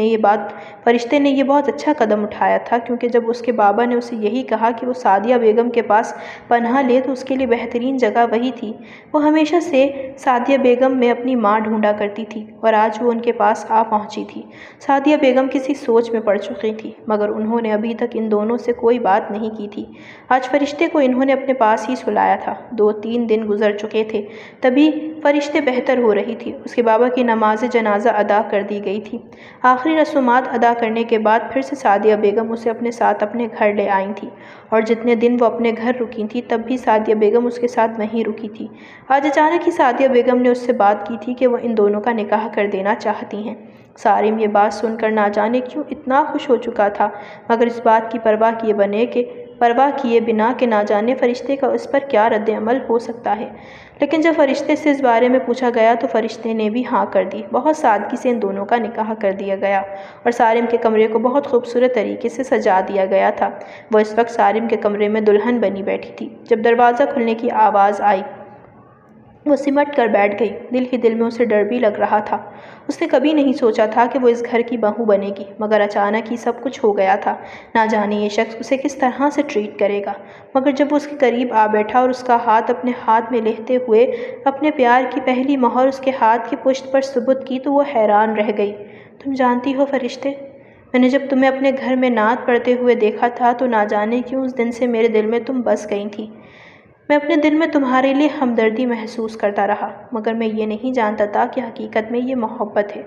نے یہ بہت اچھا قدم اٹھایا تھا کیونکہ جب اس کے بابا نے اسے یہی کہا کہ وہ سعدیہ بیگم کے پاس پناہ لے تو اس کے لیے بہترین جگہ وہی تھی۔ وہ ہمیشہ سے سعدیہ بیگم میں اپنی ماں ڈھونڈا کرتی تھی اور آج وہ ان کے پاس آ پہنچی تھی۔ سعدیہ بیگم کسی سوچ میں پڑ چکی تھی مگر انہوں نے ابھی تک ان دونوں سے کوئی بات نہیں کی تھی۔ آج فرشتے کو انہوں نے اپنے پاس ہی سلایا تھا۔ 2-3 دن گزر چکے تھے تبھی فرشتے بہتر ہو رہی تھی۔ اس کے بابا کی نماز جنازہ ادا کر دی گئی تھی۔ آخری رسومات ادا کرنے کے بعد پھر سے سعدیہ بیگم اسے اپنے ساتھ اپنے گھر لے آئی تھی اور جتنے دن وہ اپنے گھر رکی تھی تب بھی سعدیہ بیگم اس کے ساتھ وہیں رکی تھی۔ آج اچانک ہی سعدیہ بیگم نے اس سے بات کی تھی کہ وہ ان دونوں کا نکاح کر دینا چاہتی ہیں۔ سارم یہ بات سن کر نہ جانے کیوں اتنا خوش ہو چکا تھا مگر اس بات کی پرواہ کیے بنا کہ نہ جانے فرشتے کا اس پر کیا رد عمل ہو سکتا ہے۔ لیکن جب فرشتے سے اس بارے میں پوچھا گیا تو فرشتے نے بھی ہاں کر دی۔ بہت سادگی سے ان دونوں کا نکاح کر دیا گیا اور سارم کے کمرے کو بہت خوبصورت طریقے سے سجا دیا گیا تھا۔ وہ اس وقت سارم کے کمرے میں دلہن بنی بیٹھی تھی۔ جب دروازہ کھلنے کی آواز آئی وہ سمٹ کر بیٹھ گئی۔ دل ہی دل میں اسے ڈر بھی لگ رہا تھا۔ اس نے کبھی نہیں سوچا تھا کہ وہ اس گھر کی بہو بنے گی مگر اچانک ہی سب کچھ ہو گیا تھا۔ نہ جانے یہ شخص اسے کس طرح سے ٹریٹ کرے گا مگر جب وہ اس کے قریب آ بیٹھا اور اس کا ہاتھ اپنے ہاتھ میں لیتے ہوئے اپنے پیار کی پہلی مہر اس کے ہاتھ کی پشت پر ثبت کی تو وہ حیران رہ گئی۔ تم جانتی ہو فرشتے، میں نے جب تمہیں اپنے گھر میں نعت پڑھتے ہوئے دیکھا تھا تو نہ جانے کیوں اس دن سے میرے دل میں تم بس گئی تھی۔ میں اپنے دل میں تمہارے لیے ہمدردی محسوس کرتا رہا مگر میں یہ نہیں جانتا تھا کہ حقیقت میں یہ محبت ہے۔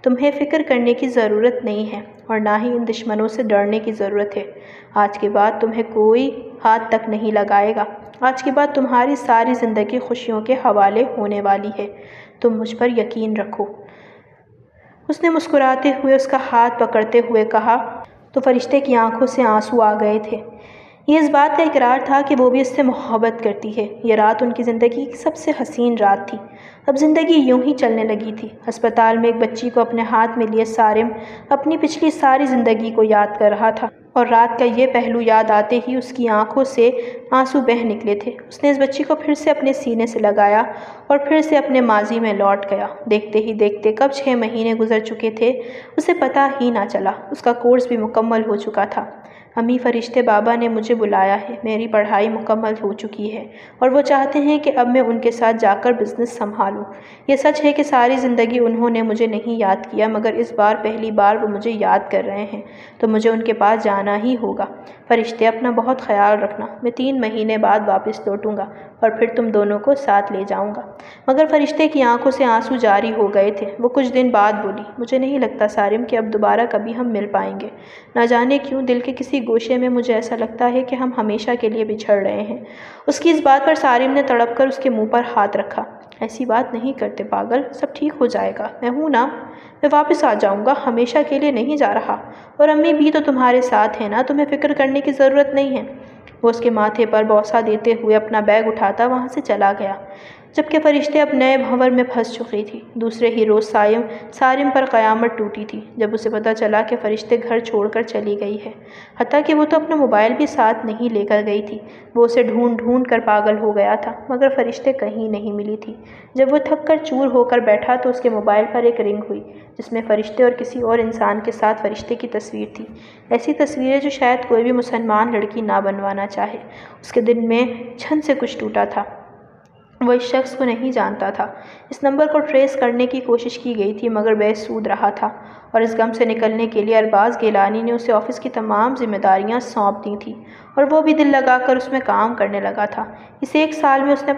تمہیں فکر کرنے کی ضرورت نہیں ہے اور نہ ہی ان دشمنوں سے ڈرنے کی ضرورت ہے۔ آج کے بعد تمہیں کوئی ہاتھ تک نہیں لگائے گا۔ آج کے بعد تمہاری ساری زندگی خوشیوں کے حوالے ہونے والی ہے۔ تم مجھ پر یقین رکھو۔ اس نے مسکراتے ہوئے اس کا ہاتھ پکڑتے ہوئے کہا تو فرشتے کی آنکھوں سے آنسو آ گئے تھے۔ یہ اس بات کا اقرار تھا کہ وہ بھی اس سے محبت کرتی ہے۔ یہ رات ان کی زندگی کی سب سے حسین رات تھی۔ اب زندگی یوں ہی چلنے لگی تھی۔ ہسپتال میں ایک بچی کو اپنے ہاتھ میں لیے سارم اپنی پچھلی ساری زندگی کو یاد کر رہا تھا اور رات کا یہ پہلو یاد آتے ہی اس کی آنکھوں سے آنسو بہہ نکلے تھے۔ اس نے اس بچی کو پھر سے اپنے سینے سے لگایا اور پھر سے اپنے ماضی میں لوٹ گیا۔ دیکھتے ہی دیکھتے کب 6 مہینے گزر چکے تھے اسے پتہ ہی نہ چلا۔ اس کا کورس بھی مکمل ہو چکا تھا۔ امی، فرشتے بابا نے مجھے بلایا ہے، میری پڑھائی مکمل ہو چکی ہے اور وہ چاہتے ہیں کہ اب میں ان کے ساتھ جا کر بزنس سنبھالوں۔ یہ سچ ہے کہ ساری زندگی انہوں نے مجھے نہیں یاد کیا، مگر اس بار پہلی بار وہ مجھے یاد کر رہے ہیں، تو مجھے ان کے پاس جانا ہی ہوگا۔ فرشتے، اپنا بہت خیال رکھنا، میں 3 مہینے بعد واپس لوٹوں گا اور پھر تم دونوں کو ساتھ لے جاؤں گا۔ مگر فرشتے کی آنکھوں سے آنسو جاری ہو گئے تھے۔ وہ کچھ دن بعد بولی، مجھے نہیں لگتا سارم کہ اب دوبارہ کبھی ہم مل پائیں گے۔ نہ جانے کیوں دل کے کسی گوشے میں مجھے ایسا لگتا ہے کہ ہم ہمیشہ کے لیے بچھڑ رہے ہیں۔ اس کی اس بات پر سارم نے تڑپ کر اس کے منہ پر ہاتھ رکھا۔ ایسی بات نہیں کرتے پاگل، سب ٹھیک ہو جائے گا، میں ہوں نا، میں واپس آ جاؤں گا، ہمیشہ کے لیے نہیں جا رہا، اور امی بھی تو تمہارے ساتھ ہیں نا، تمہیں فکر کرنے کی ضرورت نہیں ہے۔ وہ اس کے ماتھے پر بوسہ دیتے ہوئے اپنا بیگ اٹھاتا وہاں سے چلا گیا، جبکہ فرشتے اب نئے بھنور میں پھنس چکی تھی۔ دوسرے ہی روز سارم پر قیامت ٹوٹی تھی جب اسے پتہ چلا کہ فرشتے گھر چھوڑ کر چلی گئی ہے، حتیٰ کہ وہ تو اپنا موبائل بھی ساتھ نہیں لے کر گئی تھی۔ وہ اسے ڈھونڈ ڈھونڈ کر پاگل ہو گیا تھا، مگر فرشتے کہیں نہیں ملی تھی۔ جب وہ تھک کر چور ہو کر بیٹھا تو اس کے موبائل پر ایک رنگ ہوئی جس میں فرشتے اور کسی اور انسان کے ساتھ فرشتے کی تصویر تھی، ایسی تصویریں جو شاید کوئی بھی مسلمان لڑکی نہ بنوانا چاہے۔ اس کے دل میں چھن سے کچھ ٹوٹا تھا، وہ اس شخص کو نہیں جانتا تھا۔ اس نمبر کو ٹریس کرنے کی کوشش کی گئی تھی مگر بے سود رہا تھا، اور اس غم سے نکلنے کے لیے ارباز گیلانی نے اسے آفس کی تمام ذمہ داریاں سونپ دی تھیں اور وہ بھی دل لگا کر اس میں کام کرنے لگا تھا۔ اس 1 سال میں اس نے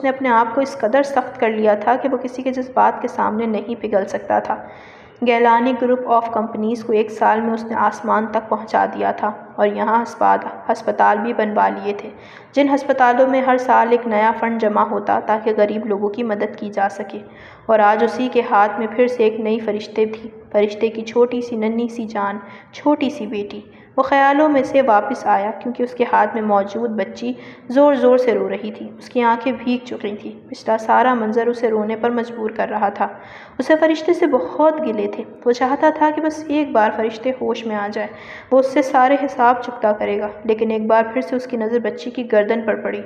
اپنے آپ کو اس قدر سخت کر لیا تھا کہ وہ کسی کے جذبات کے سامنے نہیں پگھل سکتا تھا۔ گیلانی گروپ آف کمپنیز کو 1 سال میں اس نے آسمان تک پہنچا دیا تھا اور یہاں ہسپتال بھی بنوا لیے تھے، جن ہسپتالوں میں ہر سال ایک نیا فنڈ جمع ہوتا تاکہ غریب لوگوں کی مدد کی جا سکے۔ اور آج اسی کے ہاتھ میں پھر سے ایک نئی فرشتے تھی، فرشتے کی چھوٹی سی ننھی سی جان، چھوٹی سی بیٹی۔ وہ خیالوں میں سے واپس آیا کیونکہ اس کے ہاتھ میں موجود بچی زور زور سے رو رہی تھی، اس کی آنکھیں بھیگ چکی تھیں، پچھلا سارا منظر اسے رونے پر مجبور کر رہا تھا۔ اسے فرشتے سے بہت گلے تھے، وہ چاہتا تھا کہ بس ایک بار فرشتے ہوش میں آ جائے، وہ اس سے سارے حساب چکتا کرے گا۔ لیکن ایک بار پھر سے اس کی نظر بچی کی گردن پر پڑی،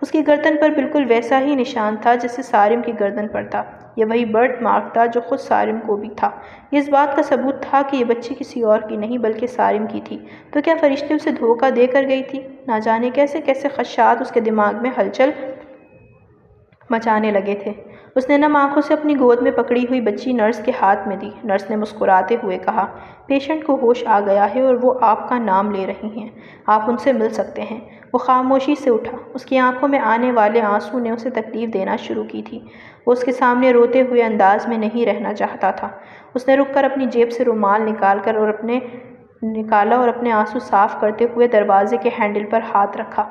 اس کی گردن پر بالکل ویسا ہی نشان تھا جیسے سارم کی گردن پر تھا، یہ وہی برتھ مارک تھا جو خود سارم کو بھی تھا۔ یہ اس بات کا ثبوت تھا کہ یہ بچی کسی اور کی نہیں بلکہ سارم کی تھی۔ تو کیا فرشتے اسے دھوکہ دے کر گئی تھی؟ نہ جانے کیسے کیسے خدشات اس کے دماغ میں ہلچل مچانے لگے تھے۔ اس نے نم آنکھوں سے اپنی گود میں پکڑی ہوئی بچی نرس کے ہاتھ میں دی۔ نرس نے مسکراتے ہوئے کہا، پیشنٹ کو ہوش آ گیا ہے اور وہ آپ کا نام لے رہی ہیں، آپ ان سے مل سکتے ہیں۔ وہ خاموشی سے اٹھا، اس کی آنکھوں میں آنے والے آنسو نے اسے تکلیف دینا شروع کی تھی۔ وہ اس کے سامنے روتے ہوئے انداز میں نہیں رہنا چاہتا تھا۔ اس نے رک کر اپنی جیب سے رومال نکالا اور اپنے آنسو صاف کرتے ہوئے دروازے کے ہینڈل پر ہاتھ رکھا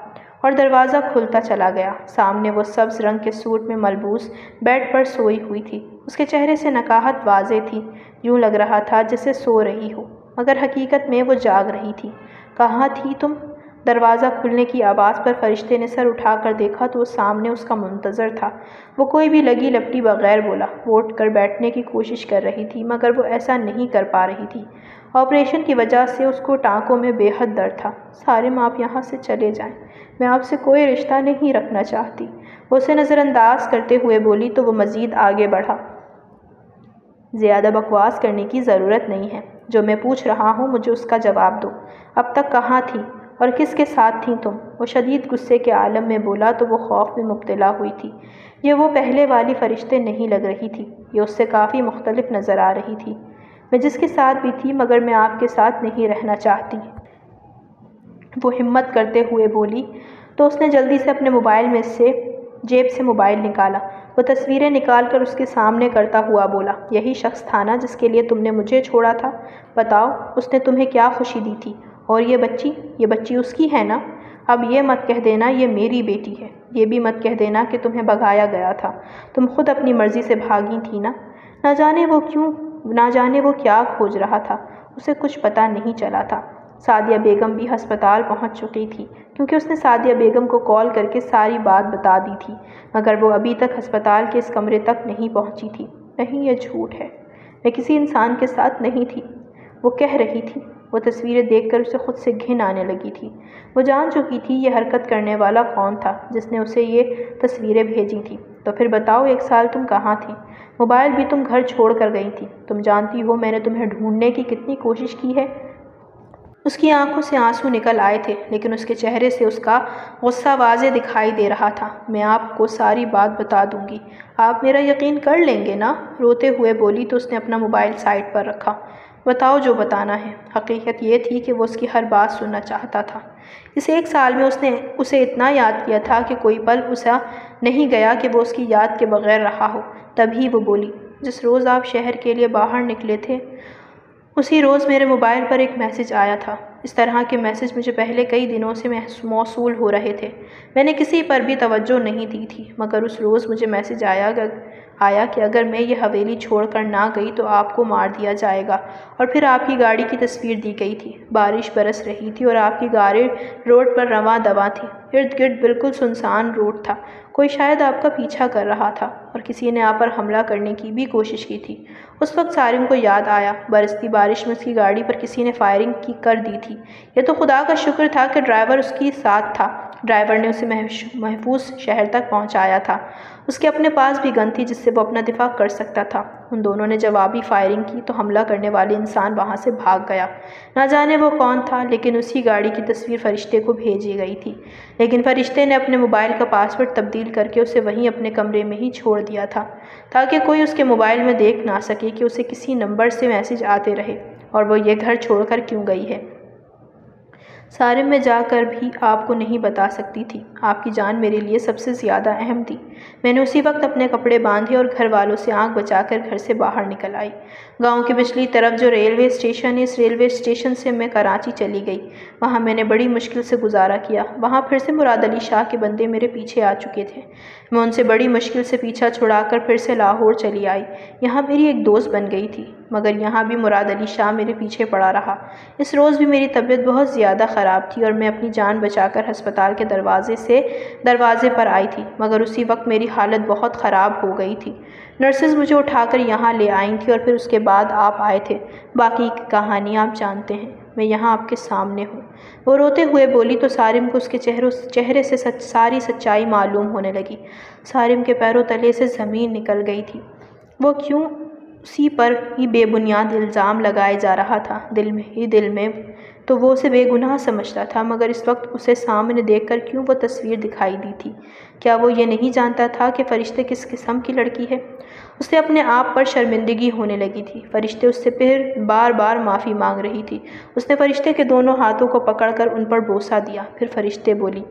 اور دروازہ کھلتا چلا گیا۔ سامنے وہ سبز رنگ کے سوٹ میں ملبوس بیڈ پر سوئی ہوئی تھی، اس کے چہرے سے نکاہت واضح تھی، یوں لگ رہا تھا جیسے سو رہی ہو مگر حقیقت میں وہ جاگ رہی تھی۔ کہاں تھی تم؟ دروازہ کھلنے کی آواز پر فرشتے نے سر اٹھا کر دیکھا تو وہ سامنے اس کا منتظر تھا۔ وہ کوئی بھی لگی لپٹی بغیر بولا، وہ اٹھ کر بیٹھنے کی کوشش کر رہی تھی مگر وہ ایسا نہیں کر پا رہی تھی، آپریشن کی وجہ سے اس کو ٹانکوں میں بے حد درد تھا۔ سارم، آپ یہاں سے چلے جائیں، میں آپ سے کوئی رشتہ نہیں رکھنا چاہتی۔ وہ اسے نظر انداز کرتے ہوئے بولی تو وہ مزید آگے بڑھا، زیادہ بکواس کرنے کی ضرورت نہیں ہے، جو میں پوچھ رہا ہوں مجھے اس کا جواب دو۔ اب تک کہاں تھی اور کس کے ساتھ تھیں تم؟ وہ شدید غصے کے عالم میں بولا تو وہ خوف میں مبتلا ہوئی تھی۔ یہ وہ پہلے والی فرشتے نہیں لگ رہی تھی، یہ اس سے کافی مختلف نظر آ رہی تھی۔ میں جس کے ساتھ بھی تھی مگر میں آپ کے ساتھ نہیں رہنا چاہتی، وہ ہمت کرتے ہوئے بولی تو اس نے جلدی سے اپنے موبائل میں سے جیب سے موبائل نکالا۔ وہ تصویریں نکال کر اس کے سامنے کرتا ہوا بولا، یہی شخص تھا نا جس کے لیے تم نے مجھے چھوڑا تھا؟ بتاؤ اس نے تمہیں کیا خوشی دی تھی؟ اور یہ بچی اس کی ہے نا؟ اب یہ مت کہہ دینا یہ میری بیٹی ہے، یہ بھی مت کہہ دینا کہ تمہیں بھگایا گیا تھا، تم خود اپنی مرضی سے بھاگی تھی نا؟ نہ جانے وہ کیا کھوج رہا تھا، اسے کچھ پتہ نہیں چلا تھا۔ سعدیہ بیگم بھی ہسپتال پہنچ چکی تھی کیونکہ اس نے سعدیہ بیگم کو کال کر کے ساری بات بتا دی تھی، مگر وہ ابھی تک ہسپتال کے اس کمرے تک نہیں پہنچی تھی۔ نہیں، یہ جھوٹ ہے، میں کسی انسان کے ساتھ نہیں تھی، وہ کہہ رہی تھی۔ وہ تصویریں دیکھ کر اسے خود سے گھن آنے لگی تھی۔ وہ جان چکی تھی یہ حرکت کرنے والا کون تھا جس نے اسے یہ تصویریں بھیجی تھیں۔ تو پھر بتاؤ 1 سال تم کہاں تھی؟ موبائل بھی تم گھر چھوڑ کر گئی تھی، تم جانتی ہو میں نے تمہیں ڈھونڈنے کی کتنی کوشش کی ہے۔ اس کی آنکھوں سے آنسو نکل آئے تھے، لیکن اس کے چہرے سے اس کا غصہ واضح دکھائی دے رہا تھا۔ میں آپ کو ساری بات بتا دوں گی، آپ میرا یقین کر لیں گے نا؟ روتے ہوئے بولی تو اس نے اپنا موبائل سائڈ پر رکھا۔ بتاؤ جو بتانا ہے۔ حقیقت یہ تھی کہ وہ اس کی ہر بات سننا چاہتا تھا۔ اس 1 سال میں اس نے اسے اتنا یاد کیا تھا کہ کوئی پل ایسا نہیں گیا کہ وہ اس کی یاد کے بغیر رہا ہو۔ تبھی وہ بولی، جس روز آپ شہر کے لیے باہر نکلے تھے اسی روز میرے موبائل پر ایک میسج آیا تھا۔ اس طرح کے میسج مجھے پہلے کئی دنوں سے موصول ہو رہے تھے۔ میں نے کسی پر بھی توجہ نہیں دی تھی، مگر اس روز مجھے میسج آیا کہ اگر میں یہ حویلی چھوڑ کر نہ گئی تو آپ کو مار دیا جائے گا، اور پھر آپ کی گاڑی کی تصویر دی گئی تھی۔ بارش برس رہی تھی اور آپ کی گاڑی روڈ پر رواں دواں تھی۔ ارد گرد بالکل سنسان روڈ تھا۔ کوئی شاید آپ کا پیچھا کر رہا تھا، اور کسی نے آپ پر حملہ کرنے کی بھی کوشش کی تھی۔ اس وقت سارم کو یاد آیا، برستی بارش میں اس کی گاڑی پر کسی نے فائرنگ کر دی تھی۔ یہ تو خدا کا شکر تھا کہ ڈرائیور اس کے ساتھ تھا۔ ڈرائیور نے اسے محفوظ شہر تک پہنچایا تھا۔ اس کے اپنے پاس بھی گن تھی جس سے وہ اپنا دفاع کر سکتا تھا۔ ان دونوں نے جوابی فائرنگ کی تو حملہ کرنے والے انسان وہاں سے بھاگ گیا۔ نہ جانے وہ کون تھا، لیکن اسی گاڑی کی تصویر فرشتے کو بھیجی گئی تھی، لیکن فرشتے نے اپنے موبائل کا پاسورڈ تبدیل کر کے اسے وہیں اپنے کمرے میں ہی چھوڑ دیا تھا، تاکہ کوئی اس کے موبائل میں دیکھ نہ سکے کہ اسے کسی نمبر سے میسج آتے رہے اور وہ یہ گھر چھوڑ کر کیوں گئی ہے۔ سارم میں جا کر بھی آپ کو نہیں بتا سکتی تھی۔ آپ کی جان میرے لیے سب سے زیادہ اہم تھی۔ میں نے اسی وقت اپنے کپڑے باندھے اور گھر والوں سے آنکھ بچا کر گھر سے باہر نکل آئی۔ گاؤں کی پچھلی طرف جو ریلوے اسٹیشن ہے، اس ریلوے اسٹیشن سے میں کراچی چلی گئی۔ وہاں میں نے بڑی مشکل سے گزارا کیا۔ وہاں پھر سے مراد علی شاہ کے بندے میرے پیچھے آ چکے تھے۔ میں ان سے بڑی مشکل سے پیچھا چھڑا کر پھر سے لاہور چلی آئی۔ یہاں میری ایک دوست بن گئی تھی، مگر یہاں بھی مراد علی شاہ میرے پیچھے پڑا رہا۔ اس روز بھی میری طبیعت بہت زیادہ خراب تھی اور میں اپنی جان بچا کر ہسپتال کے دروازے پر آئی تھی، مگر اسی وقت میری حالت بہت خراب ہو گئی تھی۔ نرسز مجھے اٹھا کر یہاں لے آئی تھیں اور پھر اس کے بعد آپ آئے تھے۔ باقی کی کہانی آپ جانتے ہیں۔ میں یہاں آپ کے سامنے ہوں۔ وہ روتے ہوئے بولی تو سارم کو اس کے چہرے سے ساری سچائی معلوم ہونے لگی۔ سارم کے پیروں تلے سے زمین نکل گئی تھی۔ وہ کیوں اسی پر ہی بے بنیاد الزام لگائے جا رہا تھا؟ دل میں تو وہ اسے بے گناہ سمجھتا تھا، مگر اس وقت اسے سامنے دیکھ کر کیوں وہ تصویر دکھائی دی تھی؟ کیا وہ یہ نہیں جانتا تھا کہ فرشتے کس قسم کی لڑکی ہے؟ اسے اپنے آپ پر شرمندگی ہونے لگی تھی۔ فرشتے اس سے پھر بار بار معافی مانگ رہی تھی۔ اس نے فرشتے کے دونوں ہاتھوں کو پکڑ کر ان پر بوسہ دیا۔ پھر فرشتے بولی،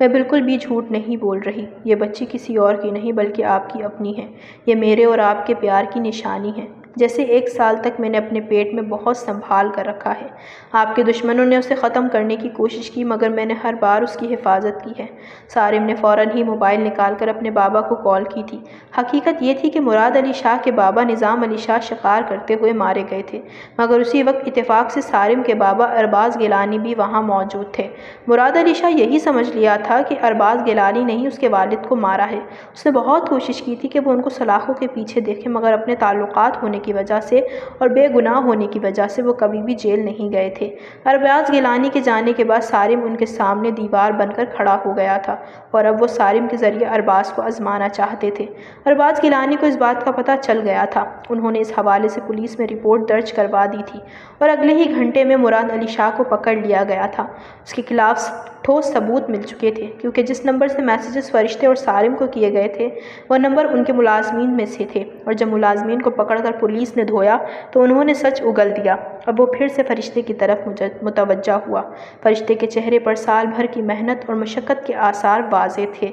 میں بالکل بھی جھوٹ نہیں بول رہی۔ یہ بچی کسی اور کی نہیں بلکہ آپ کی اپنی ہے۔ یہ میرے اور آپ کے پیار کی نشانی ہے۔ جیسے 1 سال تک میں نے اپنے پیٹ میں بہت سنبھال کر رکھا ہے۔ آپ کے دشمنوں نے اسے ختم کرنے کی کوشش کی، مگر میں نے ہر بار اس کی حفاظت کی ہے۔ سارم نے فوراً ہی موبائل نکال کر اپنے بابا کو کال کی تھی۔ حقیقت یہ تھی کہ مراد علی شاہ کے بابا نظام علی شاہ شکار کرتے ہوئے مارے گئے تھے، مگر اسی وقت اتفاق سے سارم کے بابا ارباز گیلانی بھی وہاں موجود تھے۔ مراد علی شاہ یہی سمجھ لیا تھا کہ ارباز گیلانی نے ہی اس کے والد کو مارا ہے۔ اس نے بہت کوشش کی تھی کہ وہ ان کو سلاخوں کے پیچھے دیکھے، مگر اپنے تعلقات ہونے کی وجہ سے اور بے گناہ ہونے کی وجہ سے وہ کبھی بھی جیل نہیں گئے تھے۔ ارباز گیلانی کے جانے کے بعد سارم ان کے سامنے دیوار بن کر کھڑا ہو گیا تھا، اور اب وہ سارم کے ذریعے ارباز کو آزمانا چاہتے تھے۔ ارباز گیلانی کو اس بات کا پتہ چل گیا تھا۔ انہوں نے اس حوالے سے پولیس میں رپورٹ درج کروا دی تھی، اور اگلے ہی گھنٹے میں مراد علی شاہ کو پکڑ لیا گیا تھا۔ اس کے خلاف ٹھوس ثبوت مل چکے تھے، کیونکہ جس نمبر سے میسیجز فرشتے اور سارم کو کیے گئے تھے وہ نمبر ان کے ملازمین میں سے تھے، اور جب ملازمین کو پکڑ کر پولیس نے دھویا تو انہوں نے سچ اگل دیا۔ اب وہ پھر سے فرشتے کی طرف متوجہ ہوا۔ فرشتے کے چہرے پر سال بھر کی محنت اور مشقت کے آثار واضح تھے۔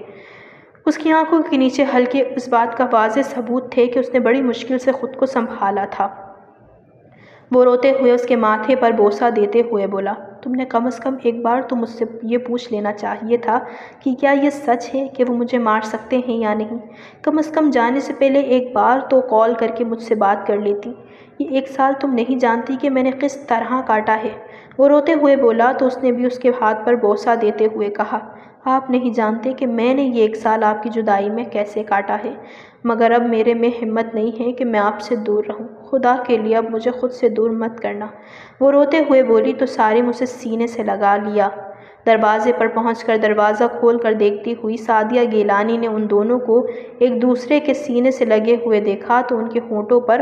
اس کی آنکھوں کے نیچے ہلکے اس بات کا واضح ثبوت تھے کہ اس نے بڑی مشکل سے خود کو سنبھالا تھا۔ وہ روتے ہوئے اس کے ماتھے پر بوسہ دیتے ہوئے بولا، تم نے کم از کم ایک بار تو مجھ سے یہ پوچھ لینا چاہیے تھا کہ کیا یہ سچ ہے کہ وہ مجھے مار سکتے ہیں یا نہیں؟ کم از کم جانے سے پہلے ایک بار تو کال کر کے مجھ سے بات کر لیتی۔ یہ 1 سال تم نہیں جانتی کہ میں نے کس طرح کاٹا ہے۔ وہ روتے ہوئے بولا تو اس نے بھی اس کے ہاتھ پر بوسہ دیتے ہوئے کہا، آپ نہیں جانتے کہ میں نے یہ 1 سال آپ کی جدائی میں کیسے کاٹا ہے، مگر اب میرے میں ہمت نہیں ہے کہ میں آپ سے دور رہوں۔ خدا کے لیے اب مجھے خود سے دور مت کرنا۔ وہ روتے ہوئے بولی تو سارم اسے سینے سے لگا لیا۔ دروازے پر پہنچ کر دروازہ کھول کر دیکھتی ہوئی سعدیہ گیلانی نے ان دونوں کو ایک دوسرے کے سینے سے لگے ہوئے دیکھا تو ان کے ہونٹوں پر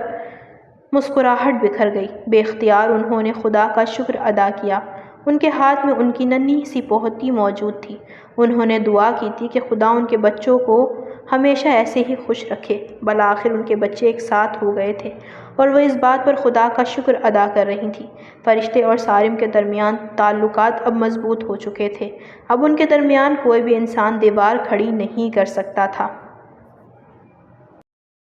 مسکراہٹ بکھر گئی۔ بے اختیار انہوں نے خدا کا شکر ادا کیا۔ ان کے ہاتھ میں ان کی ننھی سی پوتی موجود تھی۔ انہوں نے دعا کی تھی کہ خدا ان کے بچوں کو ہمیشہ ایسے ہی خوش رکھے۔ بالآخر ان کے بچے ایک ساتھ ہو گئے تھے اور وہ اس بات پر خدا کا شکر ادا کر رہی تھیں۔ فرشتے اور سارم کے درمیان تعلقات اب مضبوط ہو چکے تھے۔ اب ان کے درمیان کوئی بھی انسان دیوار کھڑی نہیں کر سکتا تھا۔